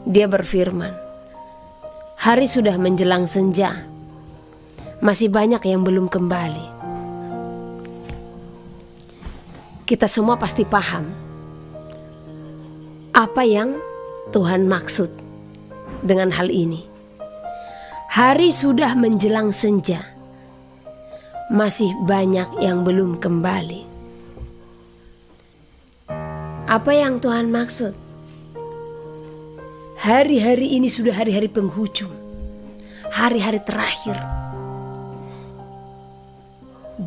Dia berfirman, hari sudah menjelang senja, masih banyak yang belum kembali. Kita semua pasti paham apa yang Tuhan maksud dengan hal ini. Hari sudah menjelang senja, masih banyak yang belum kembali. Apa yang Tuhan maksud? Hari-hari ini sudah hari-hari penghujung, hari-hari terakhir,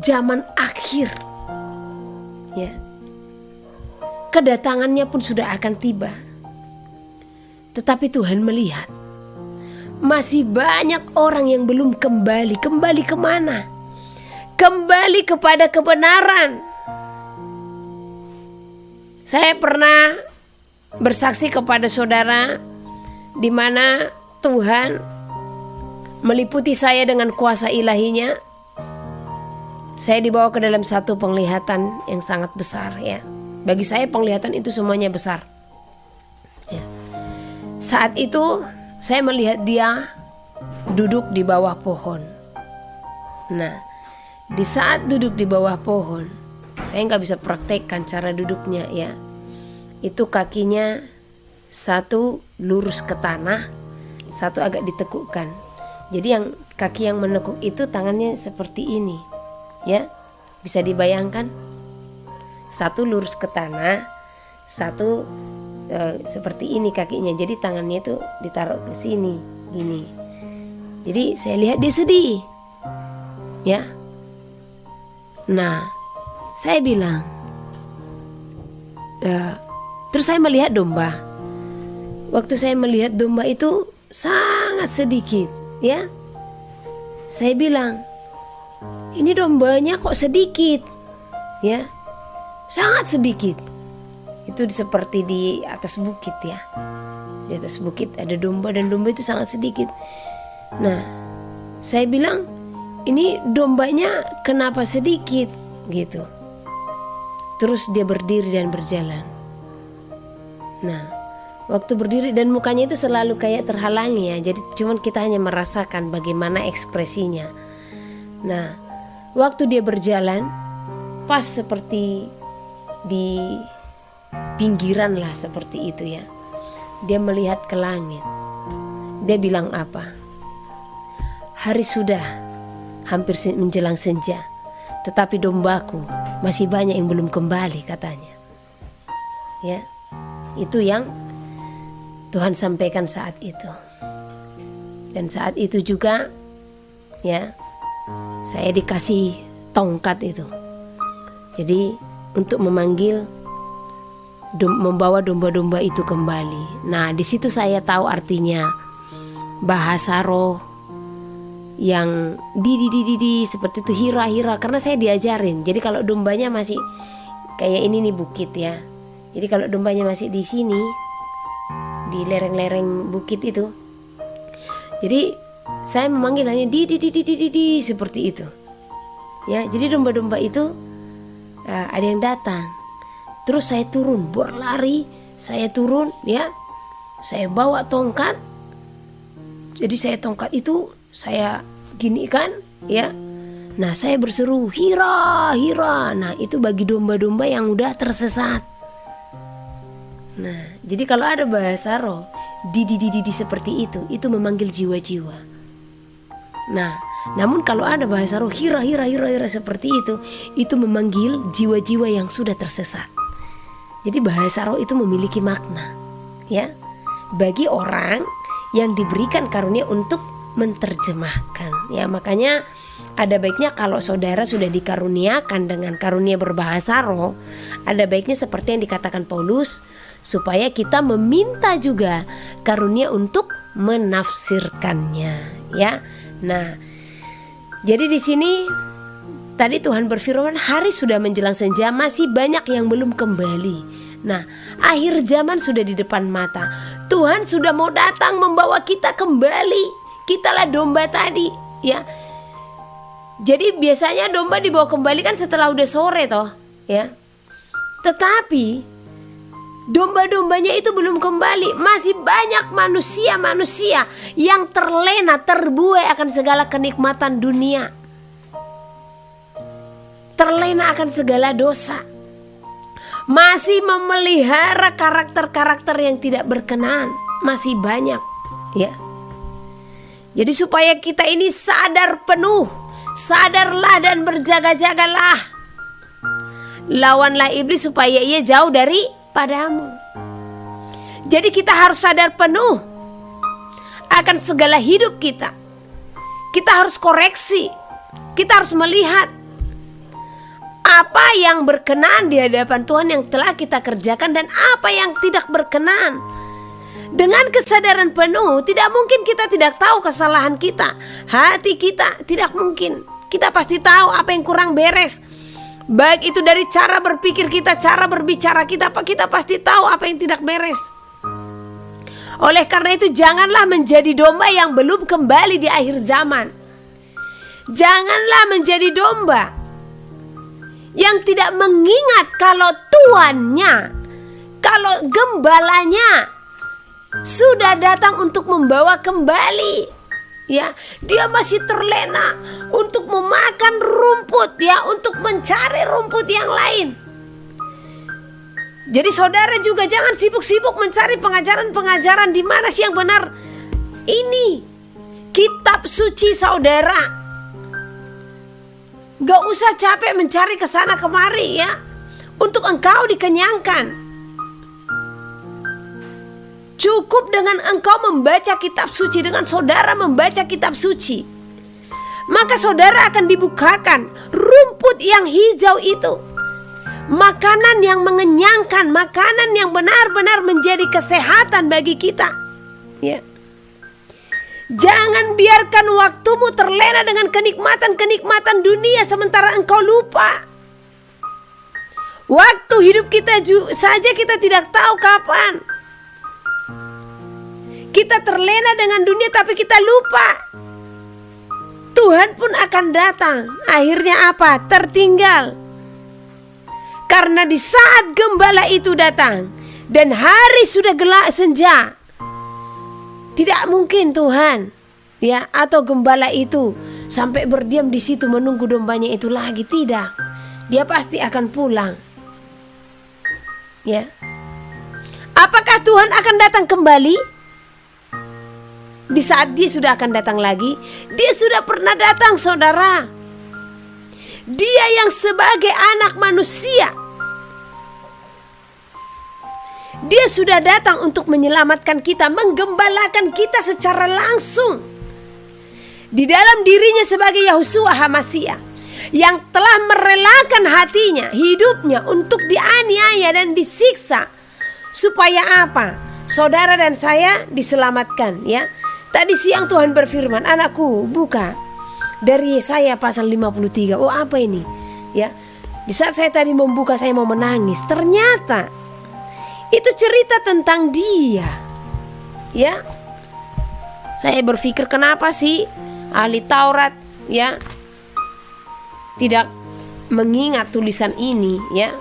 zaman akhir, ya. Kedatangannya pun sudah akan tiba. Tetapi Tuhan melihat masih banyak orang yang belum kembali. Kembali kemana? Kembali kepada kebenaran. Saya pernah bersaksi kepada saudara di mana Tuhan meliputi saya dengan kuasa ilahinya. Saya dibawa ke dalam satu penglihatan yang sangat besar, ya. Bagi saya penglihatan itu semuanya besar, ya. Saat itu saya melihat dia duduk di bawah pohon. Nah, di saat duduk di bawah pohon, saya nggak bisa praktekkan cara duduknya, ya. Itu kakinya satu lurus ke tanah, satu agak ditekukkan. Jadi yang kaki yang menekuk itu tangannya seperti ini, ya. Bisa dibayangkan? Satu lurus ke tanah, satu seperti ini kakinya. Jadi tangannya itu ditaruh ke sini, gini. Jadi saya lihat dia sedih, ya. Nah, saya bilang, terus saya melihat domba. Waktu saya melihat domba itu sangat sedikit, ya. Saya bilang, ini dombanya kok sedikit, ya. Sangat sedikit. Itu seperti di atas bukit, ya. Di atas bukit ada domba dan domba itu sangat sedikit. Nah, saya bilang, ini dombanya kenapa sedikit, gitu. Terus dia berdiri dan berjalan. Nah, waktu berdiri dan mukanya itu selalu kayak terhalangi, ya. Jadi cuman kita hanya merasakan bagaimana ekspresinya. Nah, waktu dia berjalan, pas seperti di pinggiran lah seperti itu, ya. Dia melihat ke langit. Dia bilang apa? Hari sudah hampir menjelang senja, tetapi dombaku masih banyak yang belum kembali, katanya. Ya, itu yang Tuhan sampaikan saat itu. Dan saat itu juga, ya, saya dikasih tongkat itu. Jadi untuk memanggil, membawa domba-domba itu kembali. Nah, di situ saya tahu artinya bahasa roh yang di seperti itu, hira-hira, karena saya diajarin. Jadi kalau dombanya masih kayak ini nih bukit, ya. Jadi kalau dombanya masih di sini, di lereng-lereng bukit itu, jadi saya memanggil hanya di seperti itu, ya. Jadi domba-domba itu ada yang datang, terus saya turun berlari, saya turun, ya. Saya bawa tongkat. Jadi saya tongkat itu saya gini kan, ya. Nah, saya berseru hira, hira. Nah, itu bagi domba-domba yang udah tersesat. Nah, jadi kalau ada bahasa roh di seperti itu memanggil jiwa-jiwa. Nah, namun kalau ada bahasa roh hira seperti itu memanggil jiwa-jiwa yang sudah tersesat. Jadi bahasa roh itu memiliki makna, ya, bagi orang yang diberikan karunia untuk menerjemahkan, ya. Makanya ada baiknya kalau saudara sudah dikaruniakan dengan karunia berbahasa roh, ada baiknya seperti yang dikatakan Paulus, supaya kita meminta juga karunia untuk menafsirkannya, ya. Nah, jadi di sini tadi Tuhan berfirman, hari sudah menjelang senja, masih banyak yang belum kembali. Nah, akhir zaman sudah di depan mata. Tuhan sudah mau datang membawa kita kembali. Kitalah domba tadi, ya. Jadi biasanya domba dibawa kembali kan setelah udah sore toh, ya. Tetapi domba-dombanya itu belum kembali. Masih banyak manusia-manusia yang terlena, terbuai akan segala kenikmatan dunia, terlena akan segala dosa, masih memelihara karakter-karakter yang tidak berkenan. Masih banyak, ya. Jadi supaya kita ini sadar penuh, sadarlah dan berjaga-jagalah. Lawanlah iblis supaya ia jauh daripadamu. Jadi kita harus sadar penuh akan segala hidup kita. Kita harus koreksi. Kita harus melihat apa yang berkenan di hadapan Tuhan yang telah kita kerjakan dan apa yang tidak berkenan. Dengan kesadaran penuh, tidak mungkin kita tidak tahu kesalahan kita. Hati kita tidak mungkin. Kita pasti tahu apa yang kurang beres. Baik itu dari cara berpikir kita, cara berbicara kita pasti tahu apa yang tidak beres. Oleh karena itu janganlah menjadi domba yang belum kembali di akhir zaman. Janganlah menjadi domba yang tidak mengingat kalau tuannya, kalau gembalanya sudah datang untuk membawa kembali. Ya, dia masih terlena untuk memakan rumput, ya, untuk mencari rumput yang lain. Jadi saudara juga jangan sibuk-sibuk mencari pengajaran-pengajaran di mana sih yang benar. Ini kitab suci saudara. Gak usah capek mencari kesana kemari, ya, untuk engkau dikenyangkan. Cukup dengan engkau membaca kitab suci, dengan saudara membaca kitab suci, maka saudara akan dibukakan rumput yang hijau itu. Makanan yang mengenyangkan, makanan yang benar-benar menjadi kesehatan bagi kita. Ya. Jangan biarkan waktumu terlena dengan kenikmatan-kenikmatan dunia sementara engkau lupa. Waktu hidup kita saja kita tidak tahu kapan. Kita terlena dengan dunia tapi kita lupa Tuhan pun akan datang. Akhirnya apa? Tertinggal. Karena di saat gembala itu datang dan hari sudah gelap senja, tidak mungkin Tuhan, ya, atau gembala itu sampai berdiam di situ menunggu dombanya itu lagi. Tidak. Dia pasti akan pulang. Ya. Apakah Tuhan akan datang kembali? Di saat dia sudah akan datang lagi, dia sudah pernah datang, saudara. Dia yang sebagai anak manusia, dia sudah datang untuk menyelamatkan kita, menggembalakan kita secara langsung. Di dalam dirinya sebagai Yahusua HaMasiah yang telah merelakan hatinya, hidupnya untuk dianiaya dan disiksa. Supaya apa? Saudara dan saya diselamatkan, ya. Tadi siang Tuhan berfirman, anakku buka dari Yesaya pasal 53. Oh, apa ini? Ya. Di saat saya tadi membuka saya mau menangis. Ternyata itu cerita tentang dia. Ya. Saya berpikir kenapa sih ahli Taurat, ya, tidak mengingat tulisan ini, ya.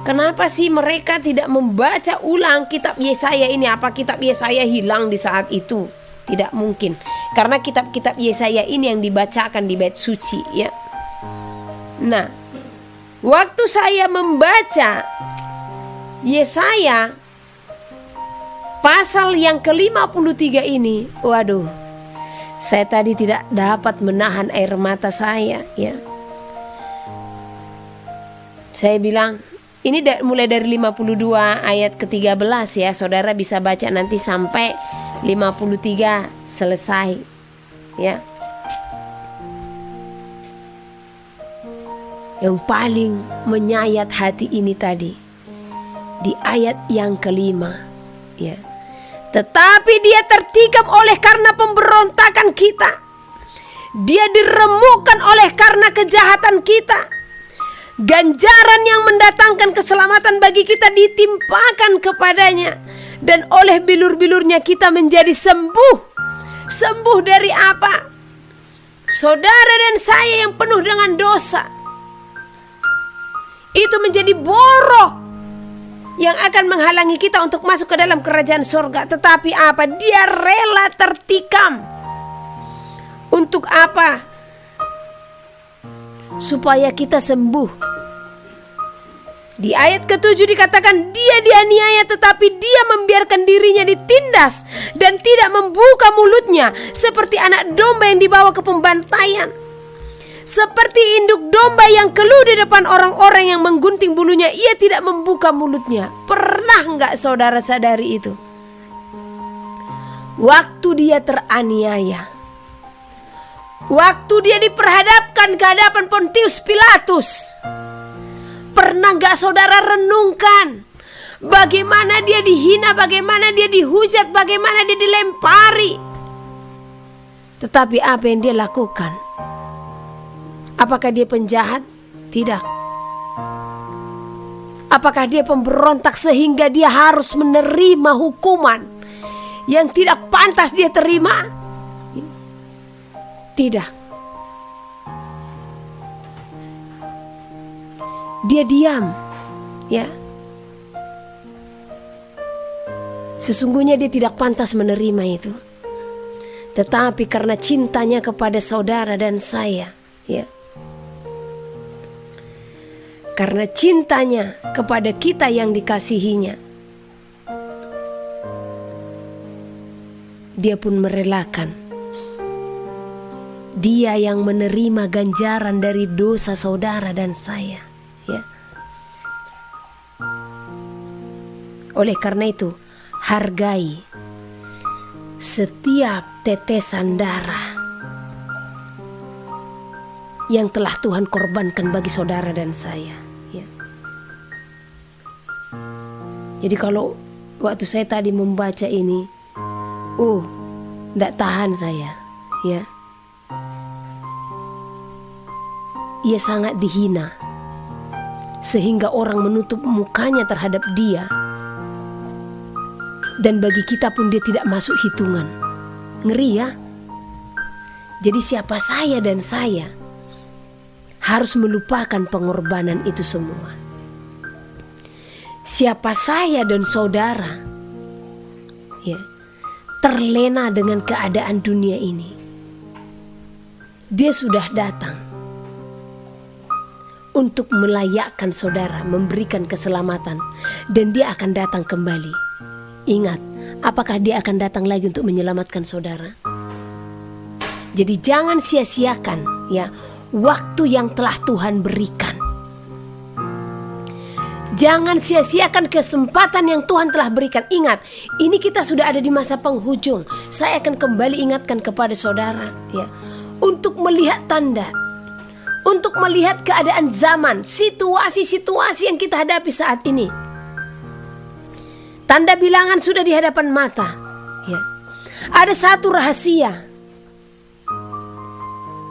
Kenapa sih mereka tidak membaca ulang kitab Yesaya ini? Apa kitab Yesaya hilang di saat itu? Tidak mungkin. Karena kitab-kitab Yesaya ini yang dibacakan di bait suci, ya. Nah, waktu saya membaca Yesaya pasal yang ke-53 ini, waduh, saya tadi tidak dapat menahan air mata saya, ya. Saya bilang, ini mulai dari 52 ayat ke-13, ya. Saudara bisa baca nanti sampai 53 selesai, ya. Yang paling menyayat hati ini tadi di ayat yang ke-5, ya. Tetapi dia tertikam oleh karena pemberontakan kita. Dia diremukkan oleh karena kejahatan kita. Ganjaran yang mendatangkan keselamatan bagi kita ditimpakan kepadanya, dan oleh bilur-bilurnya kita menjadi sembuh. Sembuh dari apa? Saudara dan saya yang penuh dengan dosa itu menjadi borok, yang akan menghalangi kita untuk masuk ke dalam kerajaan surga. Tetapi apa? Dia rela tertikam. Untuk apa? Supaya kita sembuh. Di ayat ke-7 dikatakan dia dianiaya tetapi dia membiarkan dirinya ditindas dan tidak membuka mulutnya, seperti anak domba yang dibawa ke pembantaian. Seperti induk domba yang keluh di depan orang-orang yang menggunting bulunya, ia tidak membuka mulutnya. Pernah enggak saudara sadari itu? Waktu dia teraniaya, waktu dia diperhadapkan ke hadapan Pontius Pilatus, pernah gak saudara renungkan bagaimana dia dihina, bagaimana dia dihujat, bagaimana dia dilempari? Tetapi apa yang dia lakukan? Apakah dia penjahat? Tidak. Apakah dia pemberontak sehingga dia harus menerima hukuman yang tidak pantas dia terima? Tidak. Dia diam, ya. Sesungguhnya dia tidak pantas menerima itu. Tetapi karena cintanya kepada saudara dan saya, ya. Karena cintanya kepada kita yang dikasihinya, dia pun merelakan. Dia yang menerima ganjaran dari dosa saudara dan saya, ya. Oleh karena itu, hargai setiap tetesan darah yang telah Tuhan korbankan bagi saudara dan saya, ya. Jadi kalau waktu saya tadi membaca ini, tidak tahan saya, ya. Ia sangat dihina sehingga orang menutup mukanya terhadap dia. Dan bagi kita pun dia tidak masuk hitungan. Ngeri, ya. Jadi siapa saya dan saya harus melupakan pengorbanan itu semua. Siapa saya dan saudara, ya, terlena dengan keadaan dunia ini. Dia sudah datang untuk melayakkan saudara, memberikan keselamatan, dan dia akan datang kembali. Ingat, apakah dia akan datang lagi untuk menyelamatkan saudara? Jadi jangan sia-siakan, ya, waktu yang telah Tuhan berikan. Jangan sia-siakan kesempatan yang Tuhan telah berikan. Ingat, ini kita sudah ada di masa penghujung. Saya akan kembali ingatkan kepada saudara, ya, untuk melihat tanda, untuk melihat keadaan zaman, situasi-situasi yang kita hadapi saat ini. Tanda bilangan sudah di hadapan mata, ya. Ada satu rahasia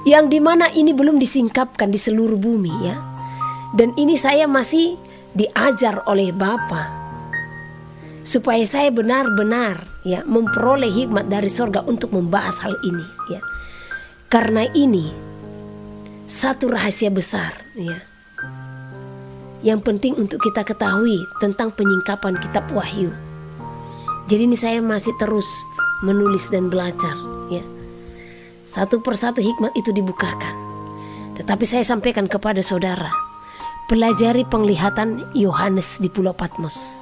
yang dimana ini belum disingkapkan di seluruh bumi, ya. Dan ini saya masih diajar oleh Bapa supaya saya benar-benar, ya, memperoleh hikmat dari sorga untuk membahas hal ini, ya. Karena ini satu rahasia besar, ya, yang penting untuk kita ketahui tentang penyingkapan kitab Wahyu. Jadi ini saya masih terus menulis dan belajar, ya. Satu persatu hikmat itu dibukakan. Tetapi saya sampaikan kepada saudara, pelajari penglihatan Yohanes di Pulau Patmos.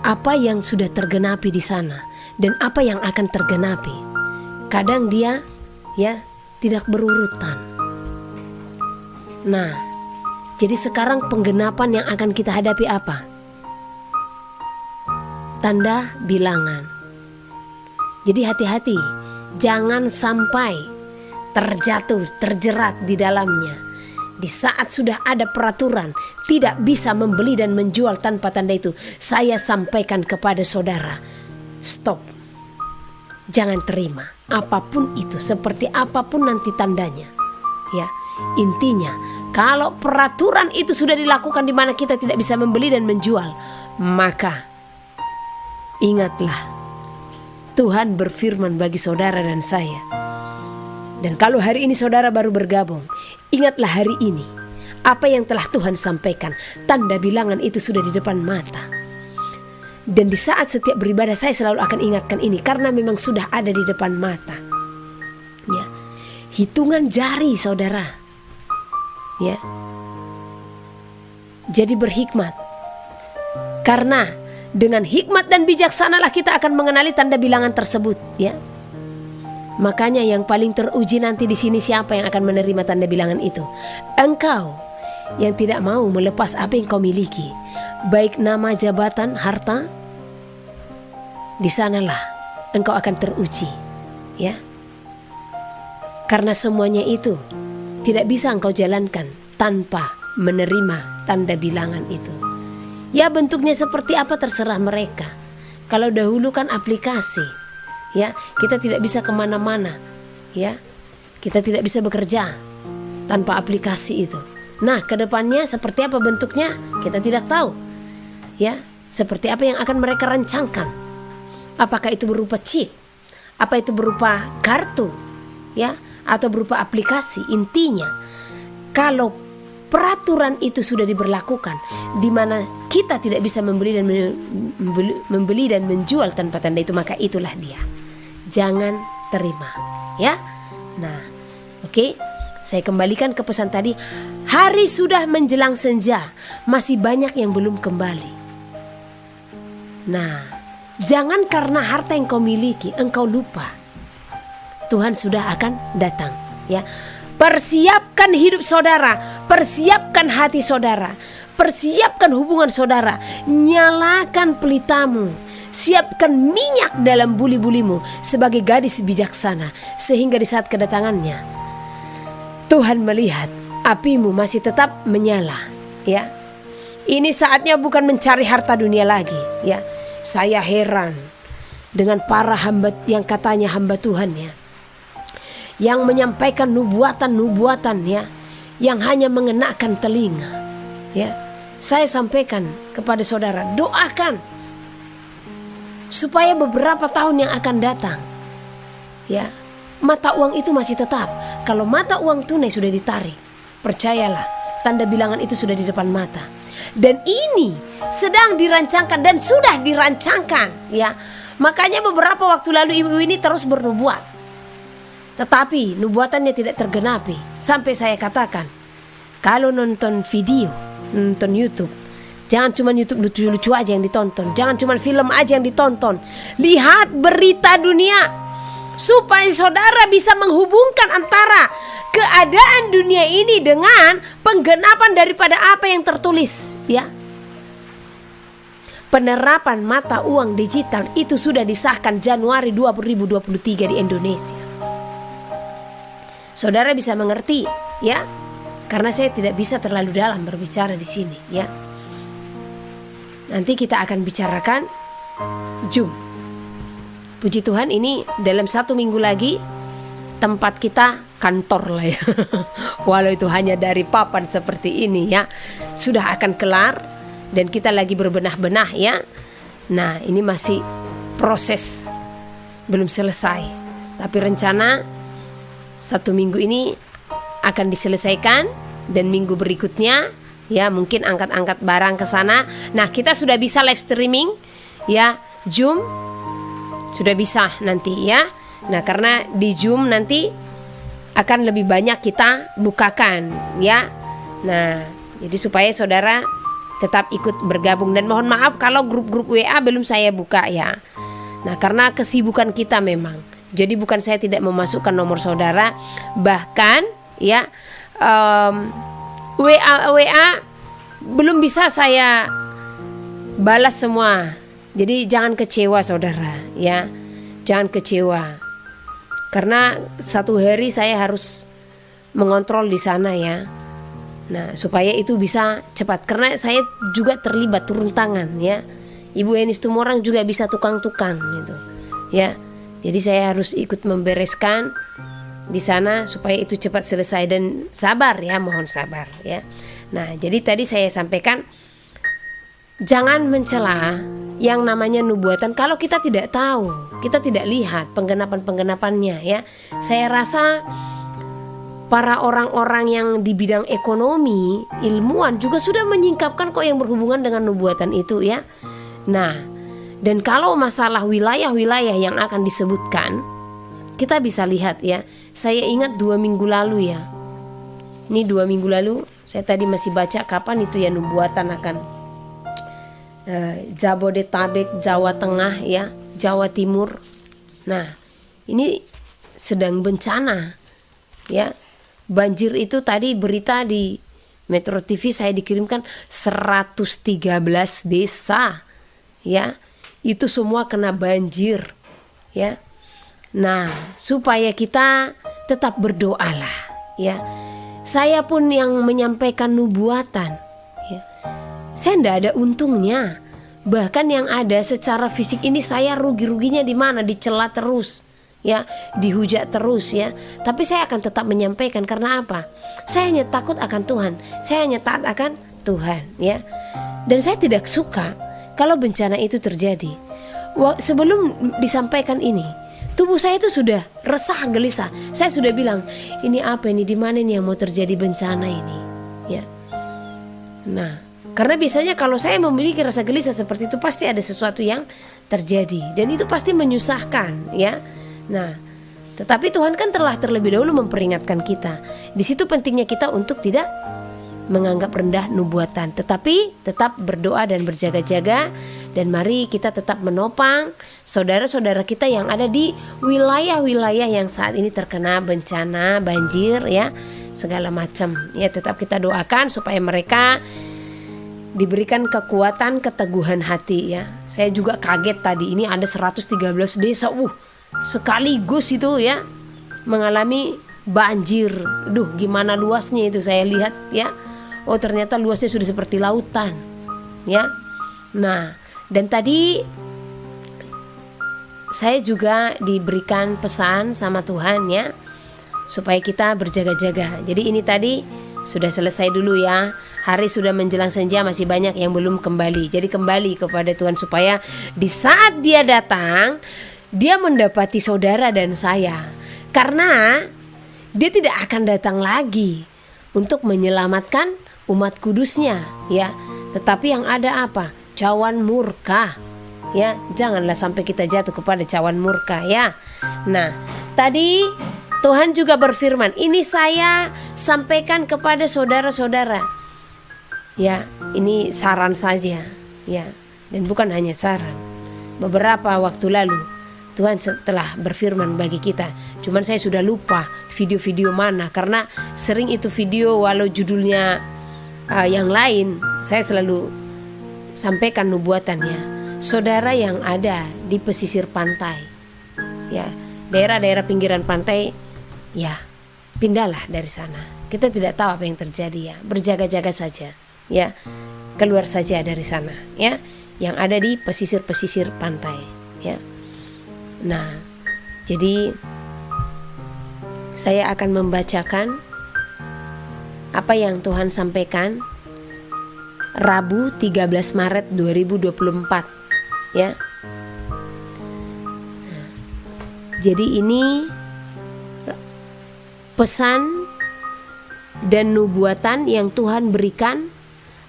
Apa yang sudah tergenapi di sana dan apa yang akan tergenapi. Kadang dia, ya, tidak berurutan. Nah, jadi sekarang penggenapan yang akan kita hadapi apa? Tanda bilangan. Jadi hati-hati, jangan sampai terjatuh, terjerat di dalamnya. Di saat sudah ada peraturan, tidak bisa membeli dan menjual tanpa tanda itu. Saya sampaikan kepada saudara, stop. Jangan terima apapun itu, seperti apapun nanti tandanya, ya. Intinya, kalau peraturan itu sudah dilakukan di mana kita tidak bisa membeli dan menjual, maka ingatlah Tuhan berfirman bagi saudara dan saya. Dan kalau hari ini saudara baru bergabung, ingatlah hari ini apa yang telah Tuhan sampaikan. Tanda bilangan itu sudah di depan mata. Dan di saat setiap beribadah saya selalu akan ingatkan ini, karena memang sudah ada di depan mata. Ya. Hitungan jari saudara. Ya. Jadi berhikmat. Karena dengan hikmat dan bijaksanalah kita akan mengenali tanda bilangan tersebut, ya. Makanya yang paling teruji nanti di sini siapa yang akan menerima tanda bilangan itu? Engkau yang tidak mau melepas apa yang kau miliki, baik nama, jabatan, harta. Di sanalah engkau akan teruji, ya. Karena semuanya itu tidak bisa engkau jalankan tanpa menerima tanda bilangan itu. Ya, bentuknya seperti apa terserah mereka. Kalau dahulu kan aplikasi, ya, kita tidak bisa kemana-mana, ya, kita tidak bisa bekerja tanpa aplikasi itu. Nah, kedepannya seperti apa bentuknya kita tidak tahu, ya, seperti apa yang akan mereka rancangkan. Apakah itu berupa chip, apa itu berupa kartu, ya, atau berupa aplikasi. Intinya, kalau peraturan itu sudah diberlakukan, di mana kita tidak bisa membeli dan menjual tanpa tanda itu, maka itulah dia. Jangan terima, ya. Nah, oke. Saya kembalikan ke pesan tadi. Hari sudah menjelang senja, masih banyak yang belum kembali. Nah, jangan karena harta yang kau miliki engkau lupa Tuhan sudah akan datang, ya. Persiapkan hidup saudara, persiapkan hati saudara, persiapkan hubungan saudara. Nyalakan pelitamu, siapkan minyak dalam buli-bulimu sebagai gadis bijaksana, sehingga di saat kedatangannya Tuhan melihat apimu masih tetap menyala, ya. Ini saatnya bukan mencari harta dunia lagi, ya. Saya heran dengan para hamba yang katanya hamba Tuhan, ya, yang menyampaikan nubuatan-nubuatan, ya, yang hanya mengenakan telinga, ya. Saya sampaikan kepada saudara, doakan supaya beberapa tahun yang akan datang, ya, mata uang itu masih tetap. Kalau mata uang tunai sudah ditarik, percayalah, tanda bilangan itu sudah di depan mata. Dan ini sedang dirancangkan dan sudah dirancangkan, ya. Makanya beberapa waktu lalu ibu ini terus bernubuat, tetapi nubuatannya tidak tergenapi. Sampai saya katakan, kalau nonton video, nonton YouTube, jangan cuma YouTube lucu-lucu aja yang ditonton, jangan cuma film aja yang ditonton. Lihat berita dunia, supaya saudara bisa menghubungkan antara keadaan dunia ini dengan penggenapan daripada apa yang tertulis, ya. Penerapan mata uang digital itu sudah disahkan Januari 2023 di Indonesia. Saudara bisa mengerti, ya, karena saya tidak bisa terlalu dalam berbicara di sini, ya. Nanti kita akan bicarakan Zoom. Puji Tuhan, ini dalam 1 minggu lagi tempat kita kantor lah, ya. Walau itu hanya dari papan seperti ini, ya, sudah akan kelar dan kita lagi berbenah-benah, ya. Nah, ini masih proses, belum selesai, tapi rencana 1 minggu ini akan diselesaikan, dan minggu berikutnya, ya, mungkin angkat-angkat barang ke sana. Nah, kita sudah bisa live streaming, ya, Zoom sudah bisa nanti, ya. Nah, karena di Zoom nanti akan lebih banyak kita bukakan, ya. Nah, jadi supaya saudara tetap ikut bergabung, dan mohon maaf kalau grup-grup WA belum saya buka, ya. Nah, karena kesibukan kita memang. Jadi bukan saya tidak memasukkan nomor saudara, bahkan, ya, WA belum bisa saya balas semua. Jadi jangan kecewa saudara, ya, jangan kecewa. Karena 1 hari saya harus mengontrol di sana, ya. Nah, supaya itu bisa cepat, karena saya juga terlibat turun tangan, ya. Ibu Enis Tumorang juga bisa tukang-tukang gitu, ya. Jadi saya harus ikut membereskan di sana supaya itu cepat selesai, dan sabar, ya, mohon sabar, ya. Nah, jadi tadi saya sampaikan jangan mencela yang namanya nubuatan kalau kita tidak tahu, kita tidak lihat penggenapan-penggenapannya, ya. Saya rasa para orang-orang yang di bidang ekonomi, ilmuwan juga sudah menyingkapkan kok yang berhubungan dengan nubuatan itu ya. Nah, dan kalau masalah wilayah-wilayah yang akan disebutkan, kita bisa lihat ya. Saya ingat 2 minggu lalu ya. Ini 2 minggu lalu saya tadi masih baca kapan itu ya nubuatan akan Jabodetabek, Jawa Tengah ya, Jawa Timur. Nah, ini sedang bencana ya. Banjir itu tadi berita di Metro TV saya dikirimkan 113 desa ya. Itu semua kena banjir ya. Nah, supaya kita tetap berdoalah ya. Saya pun yang menyampaikan nubuatan ya. Saya tidak ada untungnya. Bahkan yang ada secara fisik ini saya rugi-ruginya di mana? Dicela terus ya, dihujat terus ya. Tapi saya akan tetap menyampaikan karena apa? Saya hanya takut akan Tuhan. Saya hanya taat akan Tuhan ya. Dan saya tidak suka kalau bencana itu terjadi. Sebelum disampaikan ini, tubuh saya itu sudah resah gelisah. Saya sudah bilang, ini apa ini, di mana nih yang mau terjadi bencana ini ya. Nah, karena biasanya kalau saya memiliki rasa gelisah seperti itu pasti ada sesuatu yang terjadi dan itu pasti menyusahkan ya. Nah, tetapi Tuhan kan telah terlebih dahulu memperingatkan kita. Di situ pentingnya kita untuk tidak menganggap rendah nubuatan, tetapi tetap berdoa dan berjaga-jaga. Dan mari kita tetap menopang saudara-saudara kita yang ada di wilayah-wilayah yang saat ini terkena bencana, banjir ya, segala macam ya. Tetap kita doakan supaya mereka diberikan kekuatan, keteguhan hati ya. Saya juga kaget tadi ini ada 113 desa sekaligus itu ya mengalami banjir. Duh, gimana luasnya itu saya lihat ya. Oh, ternyata luasnya sudah seperti lautan ya. Nah, dan tadi saya juga diberikan pesan sama Tuhan ya, supaya kita berjaga-jaga. Jadi ini tadi sudah selesai dulu ya. Hari sudah menjelang senja, masih banyak yang belum kembali. Jadi kembali kepada Tuhan supaya di saat Dia datang, Dia mendapati saudara dan saya. Karena Dia tidak akan datang lagi untuk menyelamatkan umat kudusnya ya. Tetapi yang ada apa? Cawan murka ya. Janganlah sampai kita jatuh kepada cawan murka ya. Nah, tadi Tuhan juga berfirman, ini saya sampaikan kepada saudara-saudara ya. Ini saran saja ya, dan bukan hanya saran. Beberapa waktu lalu Tuhan telah berfirman bagi kita, cuman saya sudah lupa video-video mana, karena sering itu video walau judulnya yang lain, saya selalu sampaikan nubuatannya. Saudara yang ada di pesisir pantai ya, daerah-daerah pinggiran pantai ya, pindahlah dari sana. Kita tidak tahu apa yang terjadi ya. Berjaga-jaga saja ya. Keluar saja dari sana ya, yang ada di pesisir-pesisir pantai ya. Nah, jadi saya akan membacakan apa yang Tuhan sampaikan Rabu 13 Maret 2024 ya. Nah, jadi ini pesan dan nubuatan yang Tuhan berikan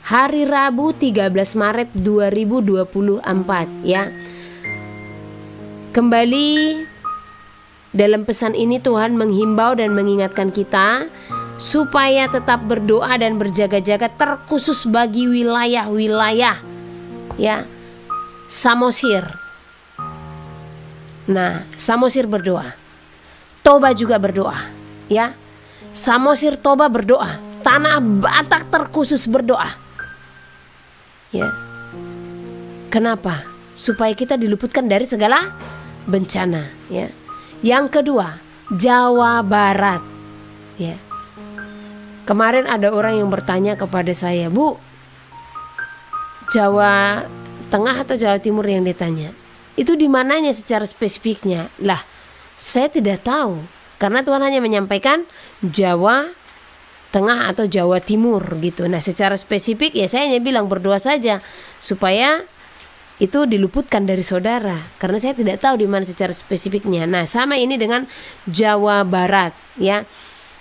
hari Rabu 13 Maret 2024 ya. Kembali dalam pesan ini Tuhan menghimbau dan mengingatkan kita supaya tetap berdoa dan berjaga-jaga, terkhusus bagi wilayah-wilayah ya Samosir. Nah, Samosir berdoa, Toba juga berdoa ya. Samosir, Toba berdoa, Tanah Batak terkhusus berdoa ya. Kenapa? Supaya kita diluputkan dari segala bencana ya. Yang kedua, Jawa Barat ya. Kemarin ada orang yang bertanya kepada saya, Bu, Jawa Tengah atau Jawa Timur yang ditanya? Itu di mananya secara spesifiknya? Lah, saya tidak tahu, karena Tuhan hanya menyampaikan Jawa Tengah atau Jawa Timur gitu. Nah, secara spesifik ya saya hanya bilang berdoa saja supaya itu diluputkan dari saudara, karena saya tidak tahu di mana secara spesifiknya. Nah, sama ini dengan Jawa Barat ya.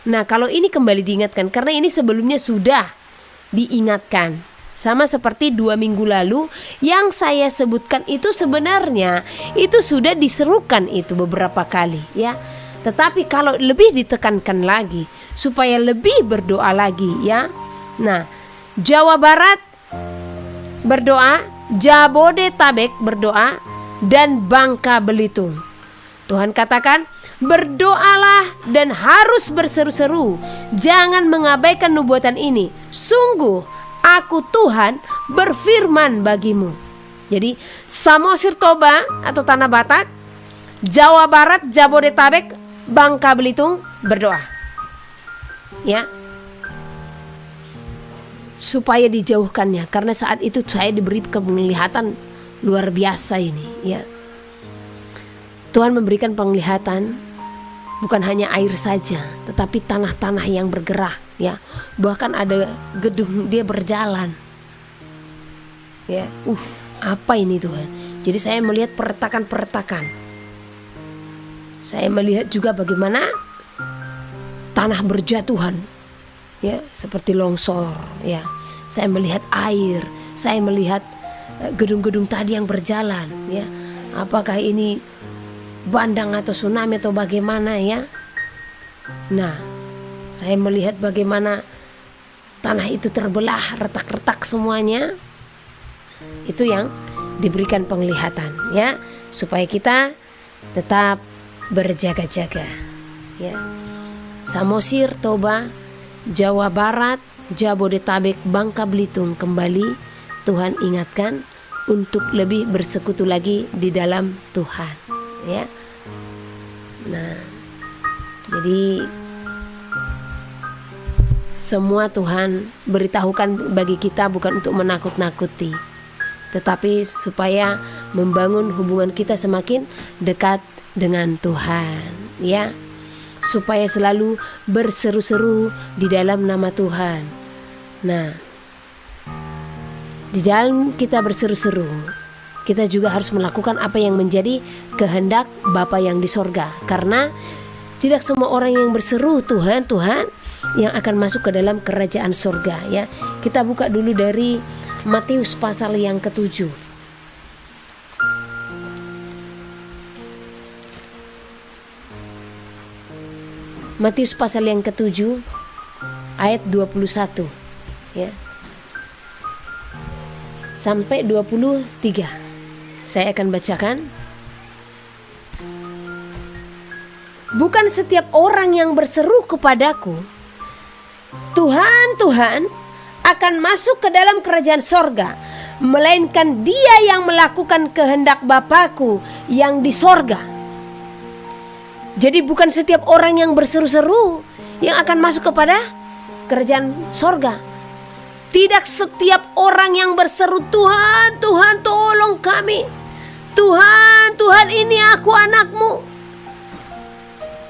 Nah, kalau ini kembali diingatkan, karena ini sebelumnya sudah diingatkan. Sama seperti 2 minggu lalu yang saya sebutkan itu sebenarnya itu sudah diserukan itu beberapa kali ya. Tetapi kalau lebih ditekankan lagi supaya lebih berdoa lagi ya. Nah, Jawa Barat berdoa, Jabodetabek berdoa, dan Bangka Belitung. Tuhan katakan, berdoalah dan harus berseru-seru. Jangan mengabaikan nubuatan ini. Sungguh aku Tuhan berfirman bagimu. Jadi Samosir Toba atau Tanah Batak, Jawa Barat, Jabodetabek, Bangka Belitung berdoa. Ya. Supaya dijauhkannya, karena saat itu saya diberi penglihatan luar biasa ini ya. Tuhan memberikan penglihatan bukan hanya air saja, tetapi tanah-tanah yang bergerak ya. Bahkan ada gedung dia berjalan. Ya, apa ini Tuhan? Jadi saya melihat peretakan-peretakan. Saya melihat juga bagaimana tanah berjatuhan. Ya, seperti longsor ya. Saya melihat air, saya melihat gedung-gedung tadi yang berjalan ya. Apakah ini bandang atau tsunami atau bagaimana ya? Nah, saya melihat bagaimana tanah itu terbelah, retak-retak semuanya. Itu yang diberikan penglihatan ya, supaya kita tetap berjaga-jaga ya. Samosir, Toba, Jawa Barat, Jabodetabek, Bangka Belitung kembali Tuhan ingatkan untuk lebih bersekutu lagi di dalam Tuhan ya. Nah, jadi semua Tuhan beritahukan bagi kita bukan untuk menakut-nakuti, tetapi supaya membangun hubungan kita semakin dekat dengan Tuhan ya. Supaya selalu berseru-seru di dalam nama Tuhan. Nah, di dalam kita berseru-seru, kita juga harus melakukan apa yang menjadi kehendak Bapa yang di sorga. Karena tidak semua orang yang berseru Tuhan, Tuhan yang akan masuk ke dalam kerajaan sorga ya. Kita buka dulu dari Matius pasal yang ke-7. Matius pasal yang ke-7 ayat 21 ya. Sampai 23. Saya akan bacakan. Bukan setiap orang yang berseru kepadaku, Tuhan, Tuhan, akan masuk ke dalam kerajaan sorga, melainkan dia yang melakukan kehendak Bapa-Ku yang di sorga. Jadi bukan setiap orang yang berseru-seru yang akan masuk kepada kerajaan sorga. Tidak setiap orang yang berseru, Tuhan, Tuhan tolong kami. Tuhan, Tuhan ini aku anakmu.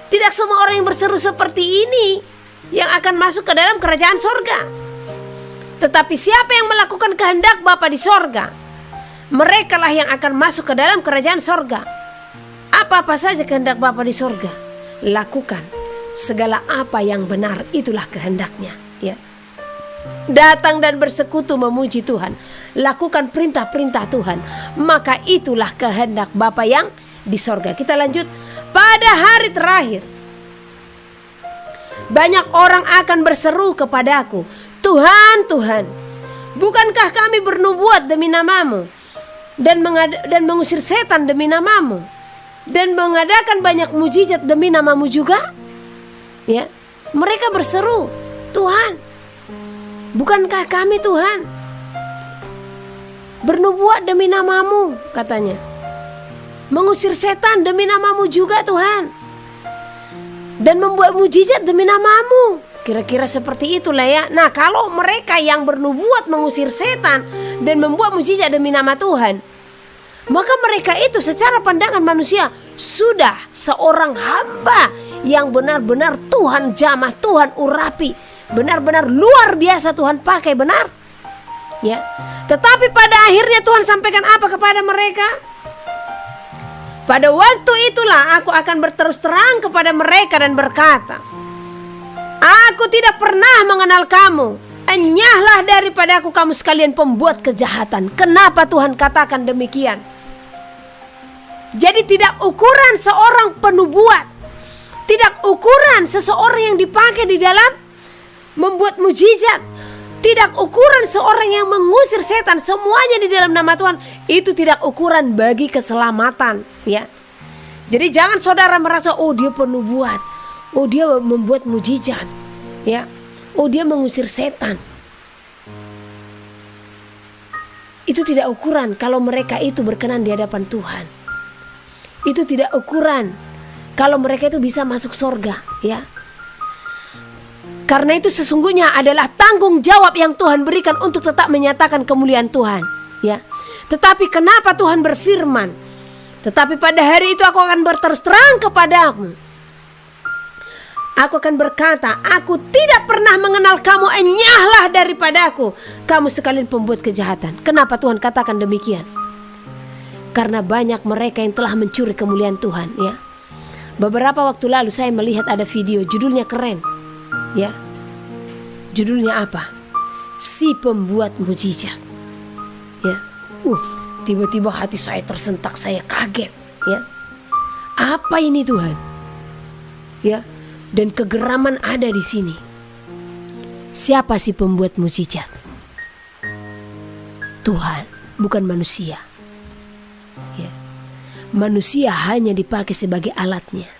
Tidak semua orang yang berseru seperti ini yang akan masuk ke dalam kerajaan sorga. Tetapi siapa yang melakukan kehendak Bapa di sorga, merekalah yang akan masuk ke dalam kerajaan sorga. Apa-apa saja kehendak Bapa di sorga, lakukan. Segala apa yang benar itulah kehendaknya ya. Datang dan bersekutu memuji Tuhan, lakukan perintah-perintah Tuhan, maka itulah kehendak Bapa yang di sorga. Kita lanjut. Pada hari terakhir, banyak orang akan berseru kepadaku, Tuhan, Tuhan, bukankah kami bernubuat demi namamu dan mengusir setan demi namamu dan mengadakan banyak mujizat demi namamu juga? Ya, mereka berseru, Tuhan, bukankah kami Tuhan bernubuat demi namamu, katanya, mengusir setan demi namamu juga Tuhan, dan membuat mujizat demi namamu. Kira-kira seperti itulah ya. Nah, kalau mereka yang bernubuat mengusir setan dan membuat mujizat demi nama Tuhan, maka mereka itu secara pandangan manusia sudah seorang hamba yang benar-benar Tuhan jamah, Tuhan urapi, benar-benar luar biasa Tuhan pakai, benar ya. Tetapi pada akhirnya Tuhan sampaikan apa kepada mereka? Pada waktu itulah aku akan berterus terang kepada mereka dan berkata, Aku tidak pernah mengenal kamu. Enyahlah daripada aku kamu sekalian pembuat kejahatan. Kenapa Tuhan katakan demikian? Jadi tidak ukuran seorang penubuat, tidak ukuran seseorang yang dipakai di dalam membuat mujizat, tidak ukuran seorang yang mengusir setan, semuanya di dalam nama Tuhan. Itu tidak ukuran bagi keselamatan, ya. Jadi jangan saudara merasa, oh dia penubuat, oh dia membuat mujizat, ya, oh dia mengusir setan. Itu tidak ukuran kalau mereka itu berkenan di hadapan Tuhan. Itu tidak ukuran kalau mereka itu bisa masuk surga, ya. Karena itu sesungguhnya adalah tanggung jawab yang Tuhan berikan untuk tetap menyatakan kemuliaan Tuhan, ya. Tetapi kenapa Tuhan berfirman, tetapi pada hari itu aku akan berterus terang kepadamu. Aku akan berkata, aku tidak pernah mengenal kamu, enyahlah daripadaku, kamu sekalian pembuat kejahatan. Kenapa Tuhan katakan demikian? Karena banyak mereka yang telah mencuri kemuliaan Tuhan, ya. Beberapa waktu lalu saya melihat ada video, judulnya keren, ya. Judulnya apa? Si pembuat mujizat, ya. Tiba-tiba hati saya tersentak, saya kaget, ya. Apa ini Tuhan? Ya, dan kegeraman ada di sini. Siapa si pembuat mujizat? Tuhan, bukan manusia. Ya. Manusia hanya dipakai sebagai alatnya.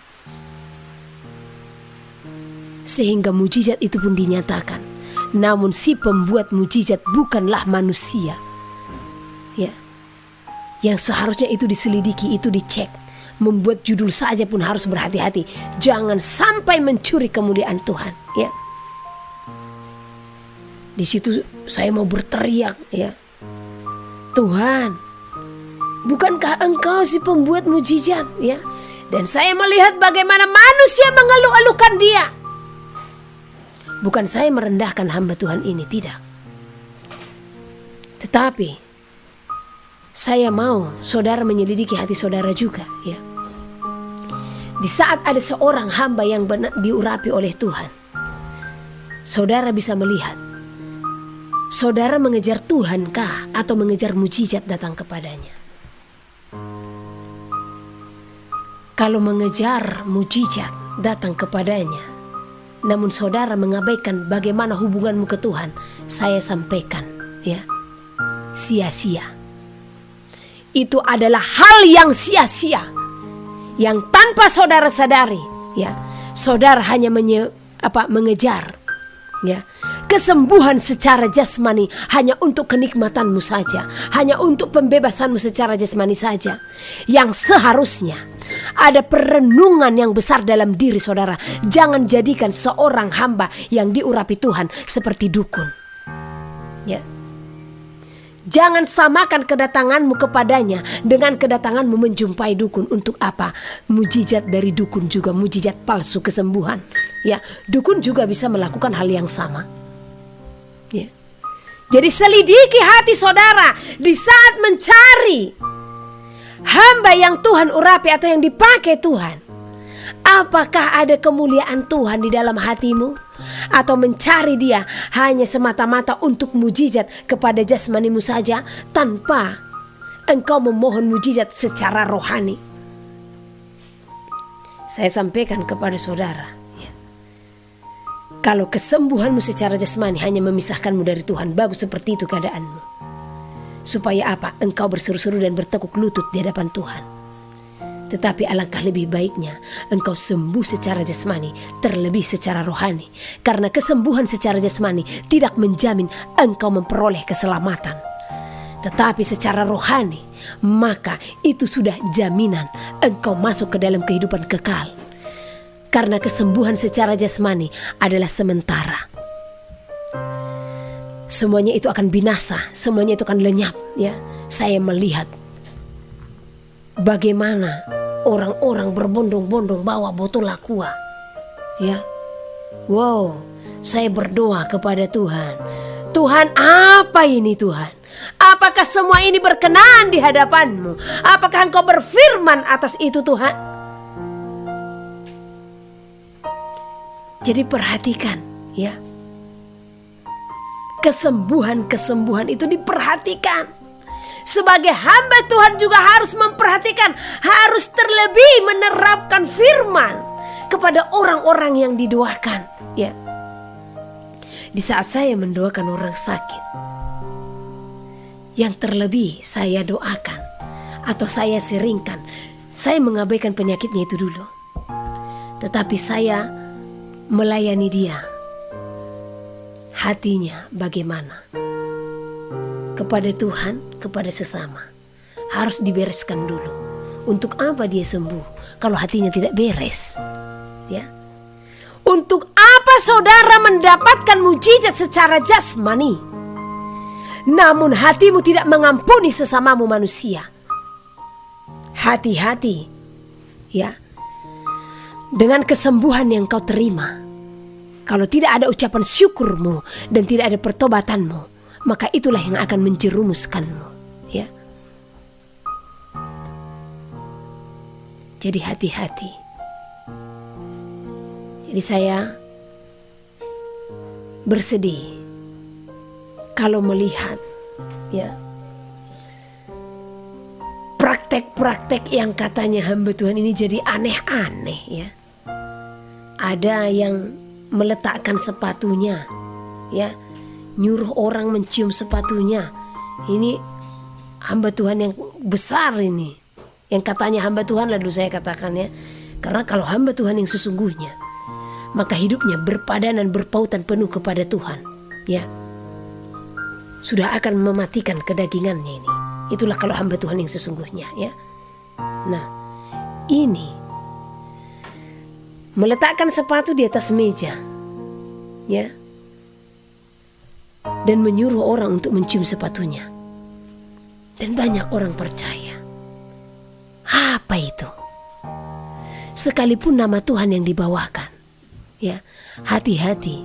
Sehingga mujizat itu pun dinyatakan. Namun si pembuat mujizat bukanlah manusia. Ya. Yang seharusnya itu diselidiki, itu dicek. Membuat judul saja pun harus berhati-hati. Jangan sampai mencuri kemuliaan Tuhan, ya. Di situ saya mau berteriak, ya. Tuhan, bukankah Engkau si pembuat mujizat, ya? Dan saya melihat bagaimana manusia mengeluh-elukan Dia. Bukan saya merendahkan hamba Tuhan ini, tidak. Tetapi saya mau saudara menyelidiki hati saudara juga, ya. Di saat ada seorang hamba yang benar diurapi oleh Tuhan, saudara bisa melihat, saudara mengejar Tuhan kah atau mengejar mujizat datang kepadanya? Kalau mengejar mujizat datang kepadanya, namun saudara mengabaikan bagaimana hubunganmu ke Tuhan, saya sampaikan, ya, sia-sia. Itu adalah hal yang sia-sia, yang tanpa saudara sadari, ya. Saudara hanya mengejar, ya, kesembuhan secara jasmani hanya untuk kenikmatanmu saja, hanya untuk pembebasanmu secara jasmani saja. Yang seharusnya ada perenungan yang besar dalam diri saudara. Jangan jadikan seorang hamba yang diurapi Tuhan seperti dukun, ya. Jangan samakan kedatanganmu kepadanya dengan kedatanganmu menjumpai dukun. Untuk apa? Mujizat dari dukun juga mujizat palsu kesembuhan, ya. Dukun juga bisa melakukan hal yang sama, ya. Jadi selidiki hati saudara di saat mencari hamba yang Tuhan urapi atau yang dipakai Tuhan. Apakah ada kemuliaan Tuhan di dalam hatimu? Atau mencari Dia hanya semata-mata untuk mujizat kepada jasmanimu saja, tanpa engkau memohon mujizat secara rohani? Saya sampaikan kepada saudara, ya. Kalau kesembuhanmu secara jasmani hanya memisahkanmu dari Tuhan, bagus seperti itu keadaanmu. Supaya apa? Engkau berseru-seru dan bertekuk lutut di hadapan Tuhan. Tetapi alangkah lebih baiknya engkau sembuh secara jasmani, terlebih secara rohani. Karena kesembuhan secara jasmani tidak menjamin engkau memperoleh keselamatan. Tetapi secara rohani, maka itu sudah jaminan engkau masuk ke dalam kehidupan kekal. Karena kesembuhan secara jasmani adalah sementara. Semuanya itu akan binasa, semuanya itu akan lenyap, ya. Saya melihat bagaimana orang-orang berbondong-bondong bawa botol aqua, ya. Wow, saya berdoa kepada Tuhan. Tuhan, apa ini Tuhan? Apakah semua ini berkenan di hadapan-Mu? Apakah Engkau berfirman atas itu Tuhan? Jadi perhatikan ya. Kesembuhan itu diperhatikan. Sebagai hamba Tuhan juga harus memperhatikan, harus terlebih menerapkan firman kepada orang-orang yang didoakan ya. Di saat saya mendoakan orang sakit, yang terlebih saya doakan atau saya seringkan, saya mengabaikan penyakitnya itu dulu, tetapi saya melayani dia. Hatinya bagaimana kepada Tuhan, kepada sesama, harus dibereskan dulu. Untuk apa dia sembuh kalau hatinya tidak beres ya? Untuk apa saudara mendapatkan mujizat secara jasmani, namun hatimu tidak mengampuni sesamamu manusia? Hati-hati ya dengan kesembuhan yang kau terima. Kalau tidak ada ucapan syukurmu dan tidak ada pertobatanmu, maka itulah yang akan menjerumuskanmu ya. Jadi hati-hati. Jadi saya bersedih kalau melihat ya praktek-praktek yang katanya hamba Tuhan ini jadi aneh-aneh ya. Ada yang meletakkan sepatunya ya, nyuruh orang mencium sepatunya. Ini hamba Tuhan yang besar ini, yang katanya hamba Tuhan lah dulu saya katakan ya. Karena kalau hamba Tuhan yang sesungguhnya, maka hidupnya berpadanan berpautan penuh kepada Tuhan ya, sudah akan mematikan kedagingannya ini. Itulah kalau hamba Tuhan yang sesungguhnya ya. Nah ini meletakkan sepatu di atas meja ya, dan menyuruh orang untuk mencium sepatunya, dan banyak orang percaya. Apa itu? Sekalipun nama Tuhan yang dibawakan ya, hati-hati.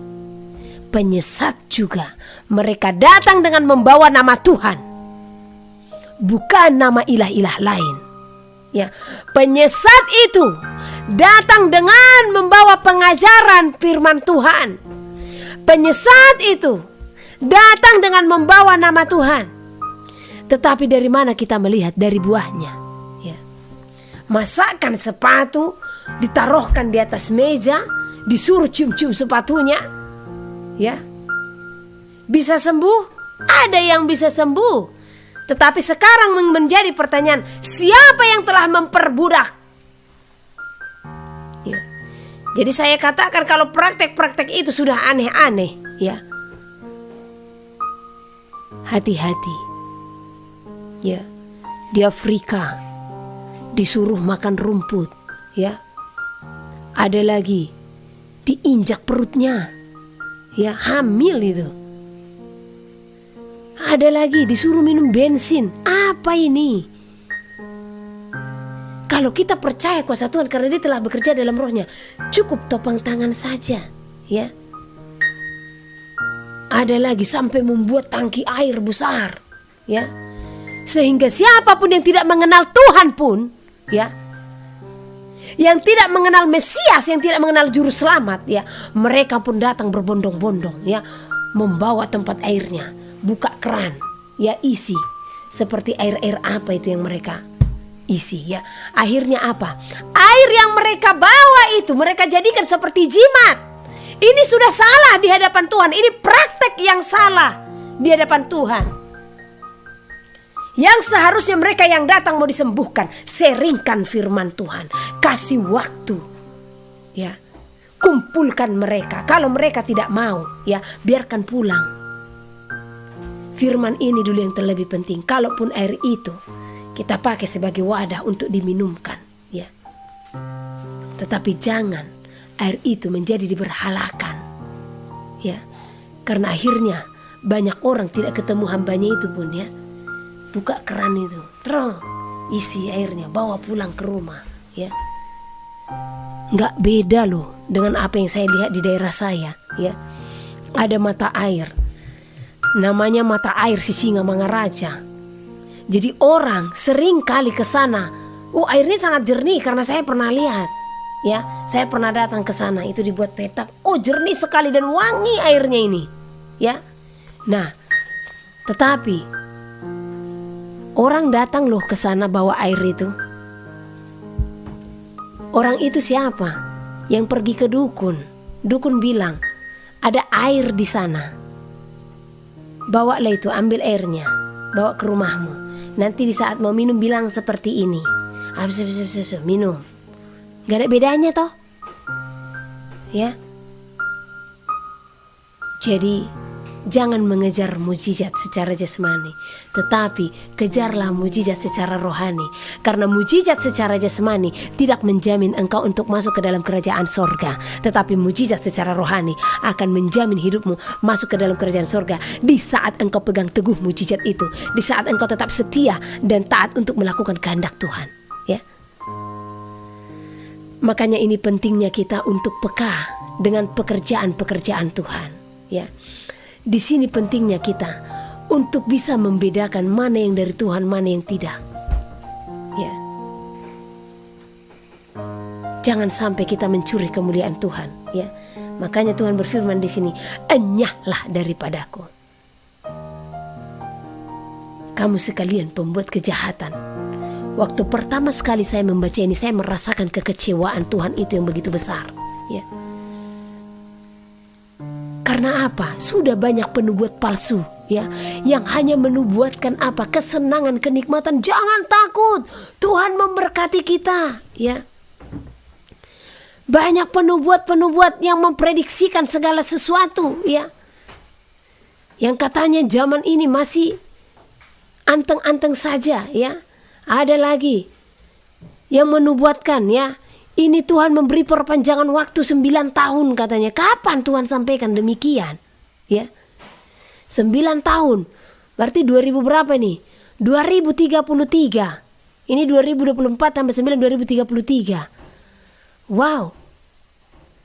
Penyesat juga mereka datang dengan membawa nama Tuhan, bukan nama ilah-ilah lain ya. Penyesat itu datang dengan membawa pengajaran firman Tuhan. Penyesat itu datang dengan membawa nama Tuhan. Tetapi dari mana kita melihat? Dari buahnya ya. Masakkan sepatu, ditaruhkan di atas meja, disuruh cium-cium sepatunya ya. Bisa sembuh? Ada yang bisa sembuh. Tetapi sekarang menjadi pertanyaan, siapa yang telah memperbudak? Ya. Jadi saya katakan kalau praktek-praktek itu sudah aneh-aneh ya, hati-hati ya. Di Afrika disuruh makan rumput ya. Ada lagi diinjak perutnya ya, hamil itu. Ada lagi disuruh minum bensin. Apa ini? Kalau kita percaya kuasa Tuhan karena Dia telah bekerja dalam rohnya, cukup topang tangan saja ya. Ada lagi sampai membuat tangki air besar ya, sehingga siapapun yang tidak mengenal Tuhan pun ya, yang tidak mengenal Mesias, yang tidak mengenal juru selamat ya, mereka pun datang berbondong-bondong ya, membawa tempat airnya, buka keran ya, isi. Seperti air-air apa itu yang mereka isi ya. Akhirnya apa? Air yang mereka bawa itu mereka jadikan seperti jimat. Ini sudah salah di hadapan Tuhan. Ini praktek yang salah di hadapan Tuhan. Yang seharusnya mereka yang datang mau disembuhkan, seringkan firman Tuhan, kasih waktu ya, kumpulkan mereka. Kalau mereka tidak mau ya, biarkan pulang. Firman ini dulu yang terlebih penting. Kalaupun air itu kita pakai sebagai wadah untuk diminumkan ya, tetapi jangan air itu menjadi diberhalakan ya. Karena akhirnya banyak orang tidak ketemu hambanya itu pun ya. Buka keran itu, terus isi airnya, bawa pulang ke rumah ya. Nggak beda loh dengan apa yang saya lihat di daerah saya ya. Ada mata air, namanya mata air Sisingamangaraja. Jadi orang sering kali ke sana. Oh, airnya sangat jernih karena saya pernah lihat Ya, saya pernah datang ke sana, itu dibuat petak. Oh, jernih sekali dan wangi airnya ini. Ya. Nah, tetapi orang datang loh ke sana bawa air itu. Orang itu siapa? Yang pergi ke dukun. Dukun bilang, ada air di sana. Bawalah itu, ambil airnya, bawa ke rumahmu. Nanti di saat mau minum bilang seperti ini. Minum. Gak ada bedanya toh. Ya. Jadi jangan mengejar mujizat secara jasmani, tetapi kejarlah mujizat secara rohani. Karena mujizat secara jasmani tidak menjamin engkau untuk masuk ke dalam kerajaan sorga, tetapi mujizat secara rohani akan menjamin hidupmu masuk ke dalam kerajaan sorga. Di saat engkau pegang teguh mujizat itu, di saat engkau tetap setia dan taat untuk melakukan kehendak Tuhan. Ya. Makanya ini pentingnya kita untuk peka dengan pekerjaan-pekerjaan Tuhan. Ya. Di sini pentingnya kita untuk bisa membedakan mana yang dari Tuhan, mana yang tidak. Ya. Jangan sampai kita mencuri kemuliaan Tuhan, ya. Makanya Tuhan berfirman di sini, "Enyahlah daripadaku, kamu sekalian pembuat kejahatan." Waktu pertama sekali saya membaca ini, saya merasakan kekecewaan Tuhan itu yang begitu besar, ya. Karena apa? Sudah banyak penubuat palsu, ya, yang hanya menubuatkan apa? Kesenangan, kenikmatan. Jangan takut, Tuhan memberkati kita, ya. Banyak penubuat-penubuat yang memprediksikan segala sesuatu, ya. Yang katanya zaman ini masih anteng-anteng saja, ya. Ada lagi yang menubuatkan, ya, ini Tuhan memberi perpanjangan waktu 9 tahun katanya. Kapan Tuhan sampaikan demikian? Ya. 9 tahun. Berarti 2000 berapa nih? 2033. Ini 2024 tambah 9 2033. Wow.